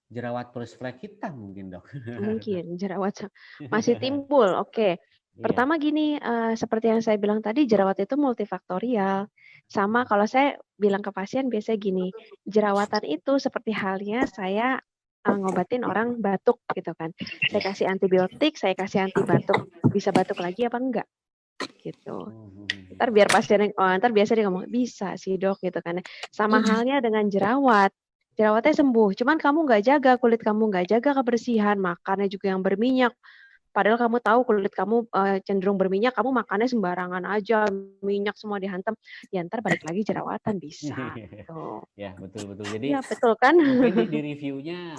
Jerawat plus flek hitam mungkin Dok. Mungkin jerawat masih timbul. Oke. Pertama gini, seperti yang saya bilang tadi, jerawat itu multifaktorial. Sama kalau saya bilang ke pasien biasanya gini, jerawatan itu seperti halnya saya ngobatin orang batuk gitu kan. Saya kasih antibiotik, saya kasih anti batuk, bisa batuk lagi apa enggak? Gitu. Ntar biar pasien ntar biasa dia ngomong bisa sih dok gitu kan. Sama halnya dengan jerawat. Jerawatnya sembuh, cuman kamu nggak jaga kulit kamu, nggak jaga kebersihan, makannya juga yang berminyak. Padahal kamu tahu kulit kamu cenderung berminyak, kamu makannya sembarangan aja, minyak semua dihantam, ya ntar balik lagi jerawatan bisa. Gitu. Ya betul. Jadi Ya betul kan? mungkin di reviewnya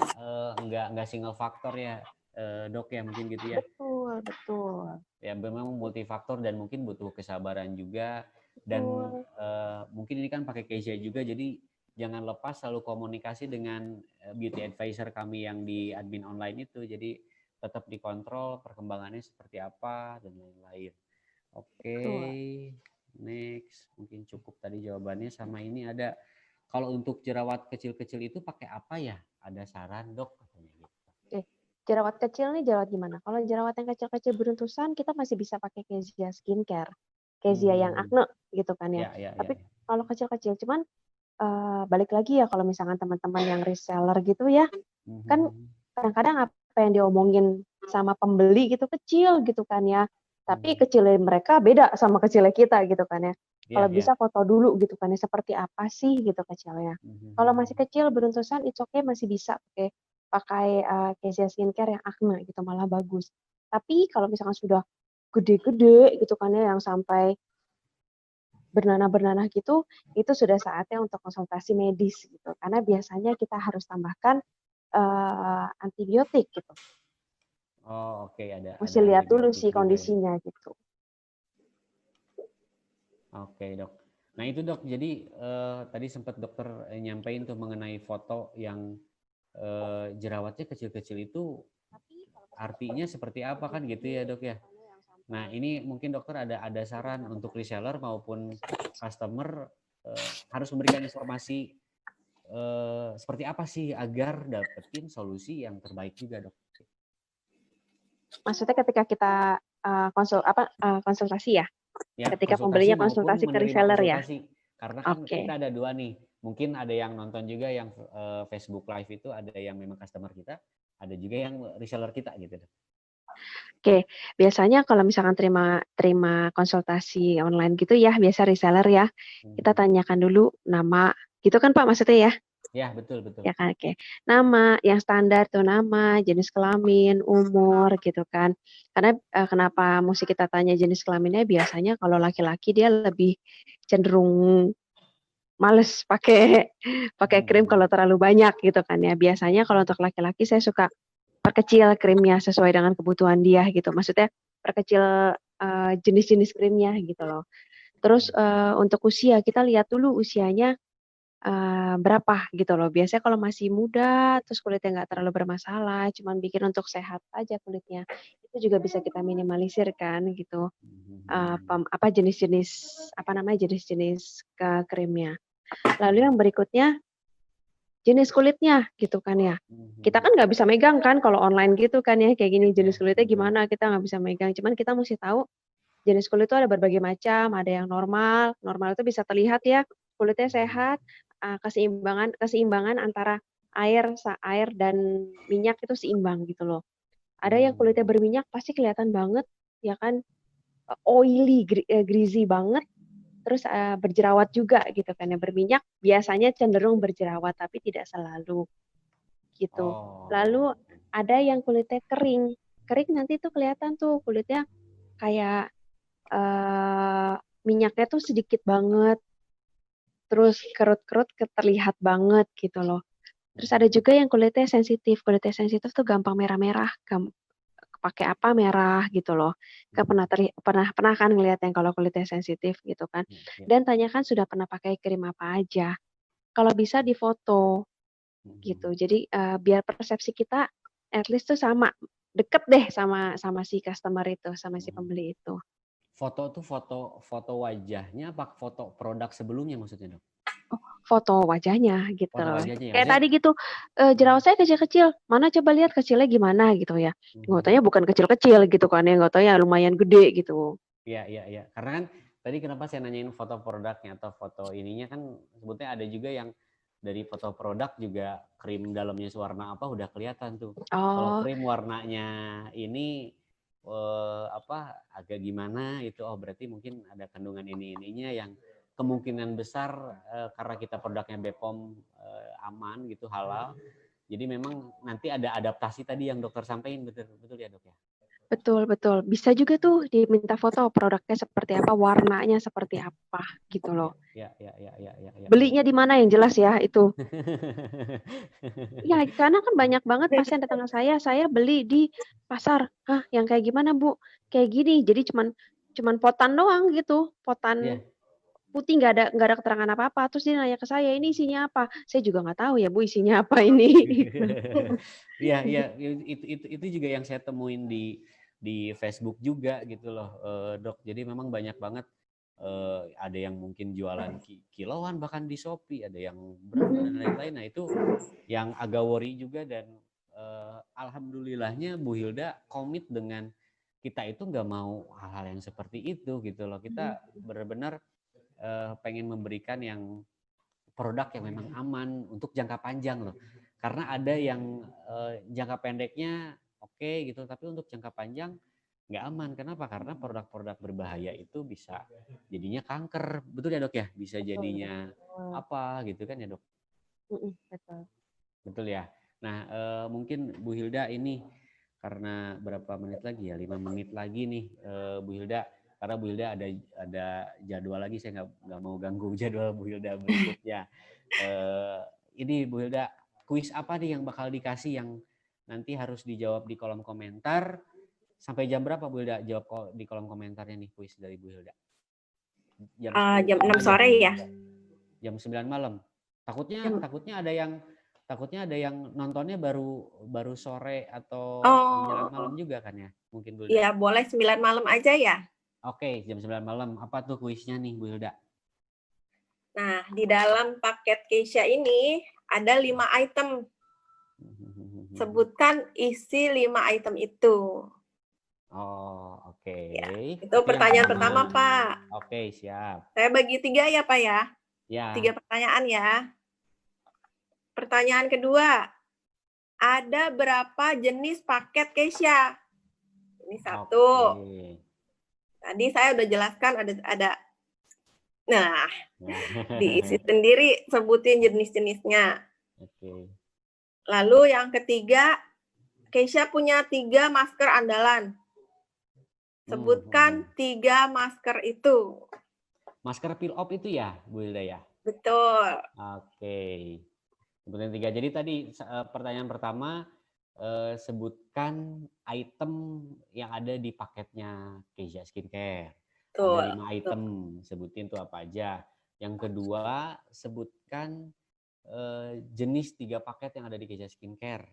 nggak single faktor ya dok ya mungkin gitu ya. Betul. Ya memang multifaktor dan mungkin butuh kesabaran juga dan mungkin ini kan pakai Kezia juga, jadi jangan lepas selalu komunikasi dengan beauty advisor kami yang di admin online itu, jadi tetap dikontrol perkembangannya seperti apa dan lain-lain. Oke, next mungkin cukup tadi jawabannya. Sama ini ada, kalau untuk jerawat kecil-kecil itu pakai apa ya? Ada saran dok? Katanya gitu. Jerawat kecil nih jerawat gimana? Kalau jerawat yang kecil-kecil beruntusan kita masih bisa pakai Kezia skincare, Kezia yang acne gitu kan ya. Tapi kalau kecil-kecil cuman balik lagi ya kalau misalkan teman-teman yang reseller gitu ya, kan kadang-kadang apa yang diomongin sama pembeli gitu kecil gitu kan ya. Tapi kecilnya mereka beda sama kecilnya kita gitu kan ya. Kalau bisa foto dulu gitu kan ya, seperti apa sih gitu kecilnya. Kalau masih kecil beruntusan it's okay, masih bisa pakai Kezia skincare yang acne gitu, malah bagus. Tapi kalau misalkan sudah gede-gede gitu kan ya, yang sampai bernanah-bernanah gitu, itu sudah saatnya untuk konsultasi medis gitu. Karena biasanya kita harus tambahkan antibiotik gitu. Oh oke, Mesti lihat dulu sih kondisinya gitu. Oke dok. Nah itu dok, jadi tadi sempat dokter nyampein tuh mengenai foto yang jerawatnya kecil-kecil itu artinya seperti apa kan gitu ya dok ya. Nah ini mungkin dokter ada saran untuk reseller maupun customer harus memberikan informasi seperti apa sih agar dapetin solusi yang terbaik juga dok. Maksudnya ketika kita konsultasi ya? Ketika pembelinya konsultasi ke reseller ya? Karena kan kita ada dua nih. Mungkin ada yang nonton juga yang Facebook Live itu, ada yang memang customer kita, ada juga yang reseller kita gitu. Oke, biasanya kalau misalkan terima konsultasi online gitu ya, biasa reseller ya, kita tanyakan dulu nama, gitu kan Pak maksudnya ya? Ya betul. Ya kan, oke. Nama yang standar tuh nama, jenis kelamin, umur gitu kan. Karena kenapa mesti kita tanya jenis kelaminnya? Biasanya kalau laki-laki dia lebih cenderung males pakai krim kalau terlalu banyak gitu kan ya. Biasanya kalau untuk laki-laki saya suka perkecil krimnya sesuai dengan kebutuhan dia gitu. Maksudnya perkecil jenis-jenis krimnya gitu loh. Terus untuk usia kita lihat dulu usianya berapa gitu loh. Biasanya kalau masih muda terus kulitnya nggak terlalu bermasalah, cuman bikin untuk sehat aja kulitnya, itu juga bisa kita minimalisir kan gitu. Jenis-jenis krimnya. Lalu yang berikutnya jenis kulitnya gitu kan ya. Kita kan nggak bisa megang kan kalau online gitu kan ya, kayak gini jenis kulitnya gimana kita nggak bisa megang. Cuman kita mesti tahu jenis kulit itu ada berbagai macam, ada yang normal itu bisa terlihat ya kulitnya sehat, keseimbangan antara air dan minyak itu seimbang gitu loh. Ada yang kulitnya berminyak pasti kelihatan banget ya kan, oily, greasy banget. Terus berjerawat juga gitu kan ya, berminyak biasanya cenderung berjerawat tapi tidak selalu gitu. Lalu ada yang kulitnya kering nanti tuh kelihatan tuh kulitnya kayak minyaknya tuh sedikit banget, terus kerut-kerut terlihat banget gitu loh. Terus ada juga yang kulitnya sensitif tuh gampang merah-merah, pakai apa merah gitu loh. Pernah kan ngelihat yang kalau kulitnya sensitif gitu kan. Dan tanyakan sudah pernah pakai krim apa aja. Kalau bisa difoto gitu. Jadi biar persepsi kita at least tuh sama, deket deh sama si customer itu, sama si pembeli itu. Foto tuh foto wajahnya apa foto produk sebelumnya maksudnya dok? Foto wajahnya gitu loh. Wajahnya, kayak tadi gitu, jerawat saya kecil-kecil, mana coba lihat kecilnya gimana gitu ya. Nggak taunya bukan kecil-kecil gitu kan ya, nggak taunya lumayan gede gitu. Iya. Karena kan tadi kenapa saya nanyain foto produknya atau foto ininya kan sebetulnya ada juga yang dari foto produk juga krim dalamnya warna apa udah kelihatan tuh. Oh, Kalau krim warnanya ini agak gimana itu, oh berarti mungkin ada kandungan ininya yang kemungkinan besar karena kita produknya BPOM aman gitu, halal. Jadi memang nanti ada adaptasi tadi yang dokter sampaikan, betul ya dok ya? betul. Bisa juga tuh diminta foto produknya seperti apa, warnanya seperti apa gitu loh. Ya. Belinya di mana yang jelas ya itu. Ya, karena kan banyak banget pasien datang ke saya beli di pasar. Hah, yang kayak gimana Bu? Kayak gini. Jadi cuman potan doang gitu, potan Iya. putih nggak ada keterangan apa-apa. Terus dia nanya ke saya, ini isinya apa? Saya juga nggak tahu ya Bu isinya apa ini. Iya, itu juga yang saya temuin di Facebook juga gitu loh, dok. Jadi memang banyak banget, ada yang mungkin jualan kiloan bahkan di Shopee, ada yang berapa dan lain-lain. Nah itu yang agak worry juga, dan alhamdulillahnya Bu Hilda komit dengan kita itu nggak mau hal-hal yang seperti itu gitu loh. Kita benar-benar pengen memberikan yang produk yang memang aman untuk jangka panjang loh. Karena ada yang jangka pendeknya oke gitu, tapi untuk jangka panjang nggak aman. Kenapa? Karena produk-produk berbahaya itu bisa jadinya kanker, betul ya dok ya? Bisa jadinya apa gitu kan ya dok? Betul. Betul ya. Nah mungkin Bu Hilda ini karena berapa menit lagi ya? 5 menit lagi nih Bu Hilda. Karena Bu Hilda ada jadwal lagi, saya nggak mau ganggu jadwal Bu Hilda berikutnya. Ini Bu Hilda, kuis apa nih yang bakal dikasih yang nanti harus dijawab di kolom komentar? Sampai jam berapa Bu Hilda jawab di kolom komentarnya nih kuis dari Bu Hilda? Jam 6 sore ya? Jam 9 malam. Takutnya ada yang nontonnya baru sore atau menjelang malam juga kan ya? Mungkin Bu Hilda. Iya, boleh 9 malam aja ya. Oke, jam 9 malam. Apa tuh kuisnya nih Bu Hilda? Nah, di dalam paket Keisha ini ada 5 item. Sebutkan isi 5 item itu. Oh, oke. Ya, itu pertanyaan pertama, Pak. Oke, siap. Saya bagi 3 ya, Pak ya. Ya. 3 pertanyaan ya. Pertanyaan kedua, ada berapa jenis paket Keisha? Ini 1. Oke. Tadi saya udah jelaskan ada. Nah, diisi sendiri, sebutin jenis-jenisnya. Oke. Lalu yang ketiga, Keisha punya 3 masker andalan. Sebutkan 3 masker itu. Masker peel off itu ya, Bu Hilda ya? Betul. Oke. Sebutin 3. Jadi tadi pertanyaan pertama, sebutkan item yang ada di paketnya Keisha Skincare. Ada 5 item, sebutin tuh apa aja. Yang kedua, sebutkan jenis 3 paket yang ada di Keisha Skincare.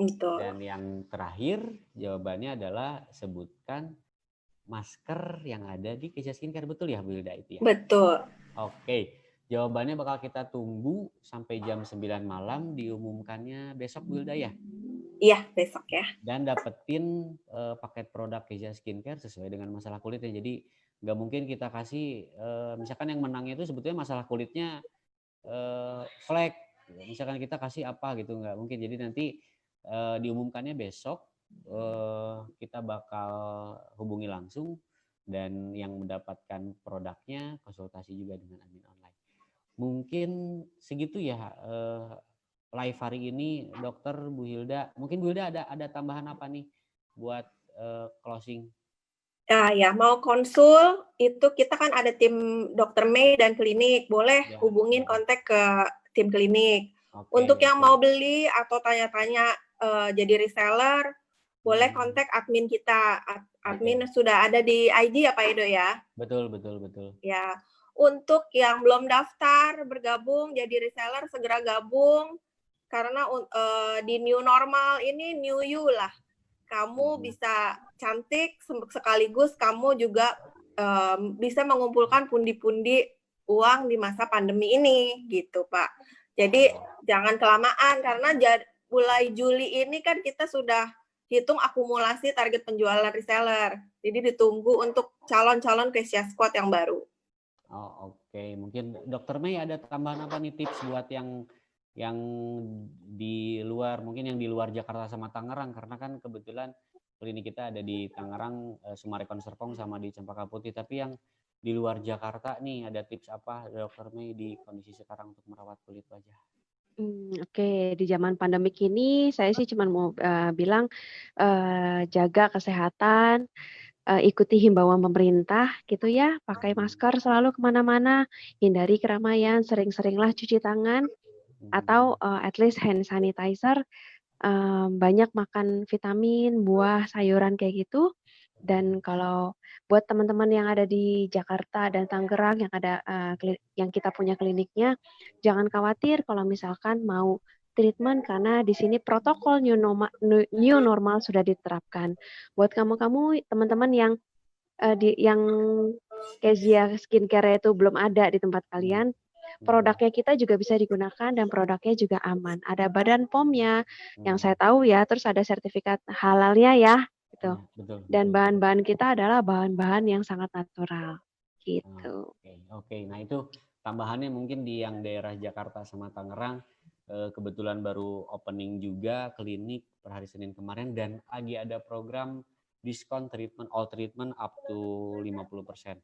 Betul. Dan yang terakhir, jawabannya adalah sebutkan masker yang ada di Keisha Skincare. Betul ya Bu Hilda itu ya? Betul. Oke. Jawabannya bakal kita tunggu sampai jam 9 malam, diumumkannya besok Bu Hilda ya? Iya, besok ya. Dan dapetin paket produk Keisha Skincare sesuai dengan masalah kulitnya. Jadi nggak mungkin kita kasih, misalkan yang menang itu sebetulnya masalah kulitnya flek. Misalkan kita kasih apa gitu, nggak mungkin. Jadi nanti diumumkannya besok, kita bakal hubungi langsung, dan yang mendapatkan produknya konsultasi juga dengan admin online. Mungkin segitu ya live hari ini, Dokter Bu Hilda. Mungkin Bu Hilda ada tambahan apa nih buat closing? Ya, mau konsul itu kita kan ada tim Dokter Mei dan klinik, boleh hubungin kontak ke tim klinik. Untuk yang mau beli atau tanya-tanya jadi reseller, boleh kontak admin kita. Admin sudah ada di IG ya Pak Edo ya? Betul. Ya, untuk yang belum daftar bergabung jadi reseller, segera gabung. Karena di new normal ini new you lah. Kamu bisa cantik, sekaligus kamu juga bisa mengumpulkan pundi-pundi uang di masa pandemi ini, gitu Pak. Jadi jangan kelamaan, karena mulai Juli ini kan kita sudah hitung akumulasi target penjualan reseller. Jadi ditunggu untuk calon-calon Keisha Squad yang baru. Oh, oke. Mungkin Dokter Mei ada tambahan apa nih tips buat yang yang di luar, mungkin yang di luar Jakarta sama Tangerang, karena kan kebetulan klinik kita ada di Tangerang, Sumarekon Serpong sama di Cempaka Putih. Tapi yang di luar Jakarta nih, ada tips apa Dokter Mei di kondisi sekarang untuk merawat kulit wajah? Oke, di zaman pandemik ini saya sih cuma mau bilang jaga kesehatan, ikuti himbauan pemerintah gitu ya, pakai masker selalu kemana-mana, hindari keramaian, sering-seringlah cuci tangan atau at least hand sanitizer, banyak makan vitamin, buah, sayuran kayak gitu. Dan kalau buat teman-teman yang ada di Jakarta dan Tangerang yang ada yang kita punya kliniknya, jangan khawatir kalau misalkan mau treatment karena di sini protokol new normal sudah diterapkan. Buat kamu-kamu teman-teman yang yang Kezia Skincare itu belum ada di tempat kalian, produknya kita juga bisa digunakan dan produknya juga aman. Ada Badan POM-nya yang saya tahu ya, terus ada sertifikat halalnya ya, gitu. Betul, Dan betul. bahan-bahan kita adalah bahan-bahan yang sangat natural, gitu. Oke. Nah itu tambahannya mungkin di yang daerah Jakarta sama Tangerang, kebetulan baru opening juga klinik per hari Senin kemarin dan lagi ada program diskon treatment, all treatment up to 50%.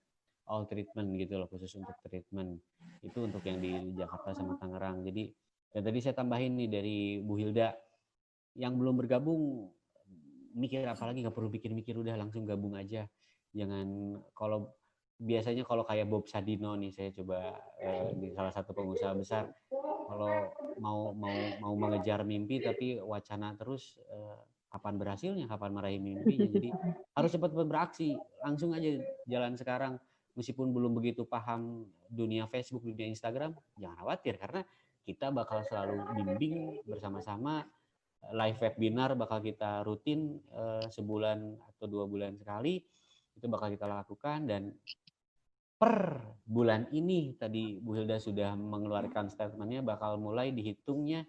All treatment gitu loh, khusus untuk treatment. Itu untuk yang di Jakarta sama Tangerang. Jadi, dan tadi saya tambahin nih dari Bu Hilda, yang belum bergabung, mikir apa lagi, nggak perlu mikir-mikir, udah langsung gabung aja. Jangan, kalau biasanya kalau kayak Bob Sadino nih, saya coba di salah satu pengusaha besar, kalau mau mengejar mimpi tapi wacana terus, kapan berhasilnya, kapan meraih mimpinya. Jadi harus cepat-cepat beraksi, langsung aja jalan sekarang. Meskipun belum begitu paham dunia Facebook, dunia Instagram, jangan khawatir karena kita bakal selalu bimbing bersama-sama. Live webinar bakal kita rutin sebulan atau 2 bulan sekali, itu bakal kita lakukan. Dan per bulan ini tadi Bu Hilda sudah mengeluarkan statementnya, bakal mulai dihitungnya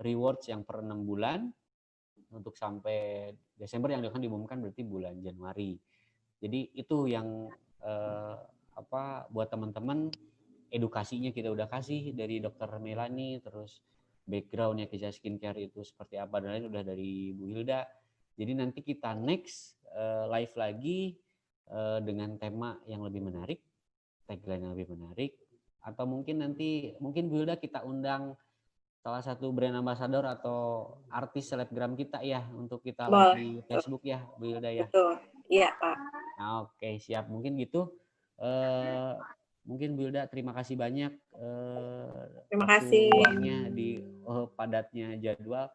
rewards yang per 6 bulan untuk sampai Desember, yang akan diumumkan berarti bulan Januari. Jadi itu yang buat teman-teman, edukasinya kita udah kasih dari Dokter Melani, terus backgroundnya Kezia Skincare itu seperti apa dan lain udah dari Bu Hilda. Jadi nanti kita next live lagi dengan tema yang lebih menarik, tagline yang lebih menarik, atau mungkin Bu Hilda kita undang salah satu brand ambassador atau artis selebgram kita ya, untuk kita live di Facebook ya Bu Hilda ya. Betul, iya Pak. Nah, oke, siap, mungkin gitu. Mungkin Bu Hilda terima kasih banyak Terima kasih. Waktunya di padatnya jadwal.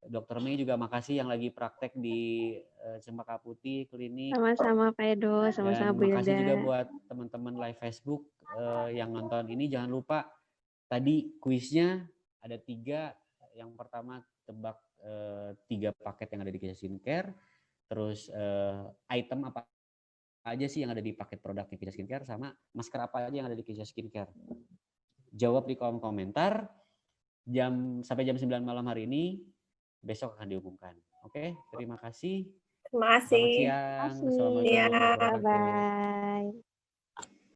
Dokter Mei juga makasih yang lagi praktek di Cempaka Putih klinik. Sama-sama Pak Edo, sama-sama Bu Hilda. Makasih juga buat teman-teman live Facebook yang nonton ini. Jangan lupa tadi kuisnya ada 3. Yang pertama tebak 3 paket yang ada di Kezia Skincare. Terus item apa aja sih yang ada di paket produknya Kezia Skincare, sama masker apa aja yang ada di Kezia Skincare. Jawab di kolom komentar sampai jam 9 malam hari ini, besok akan diumumkan. Oke, terima kasih. Terima kasih. Selamat siang. Assalamualaikum warahmatullahi wabarakatuh. Bye.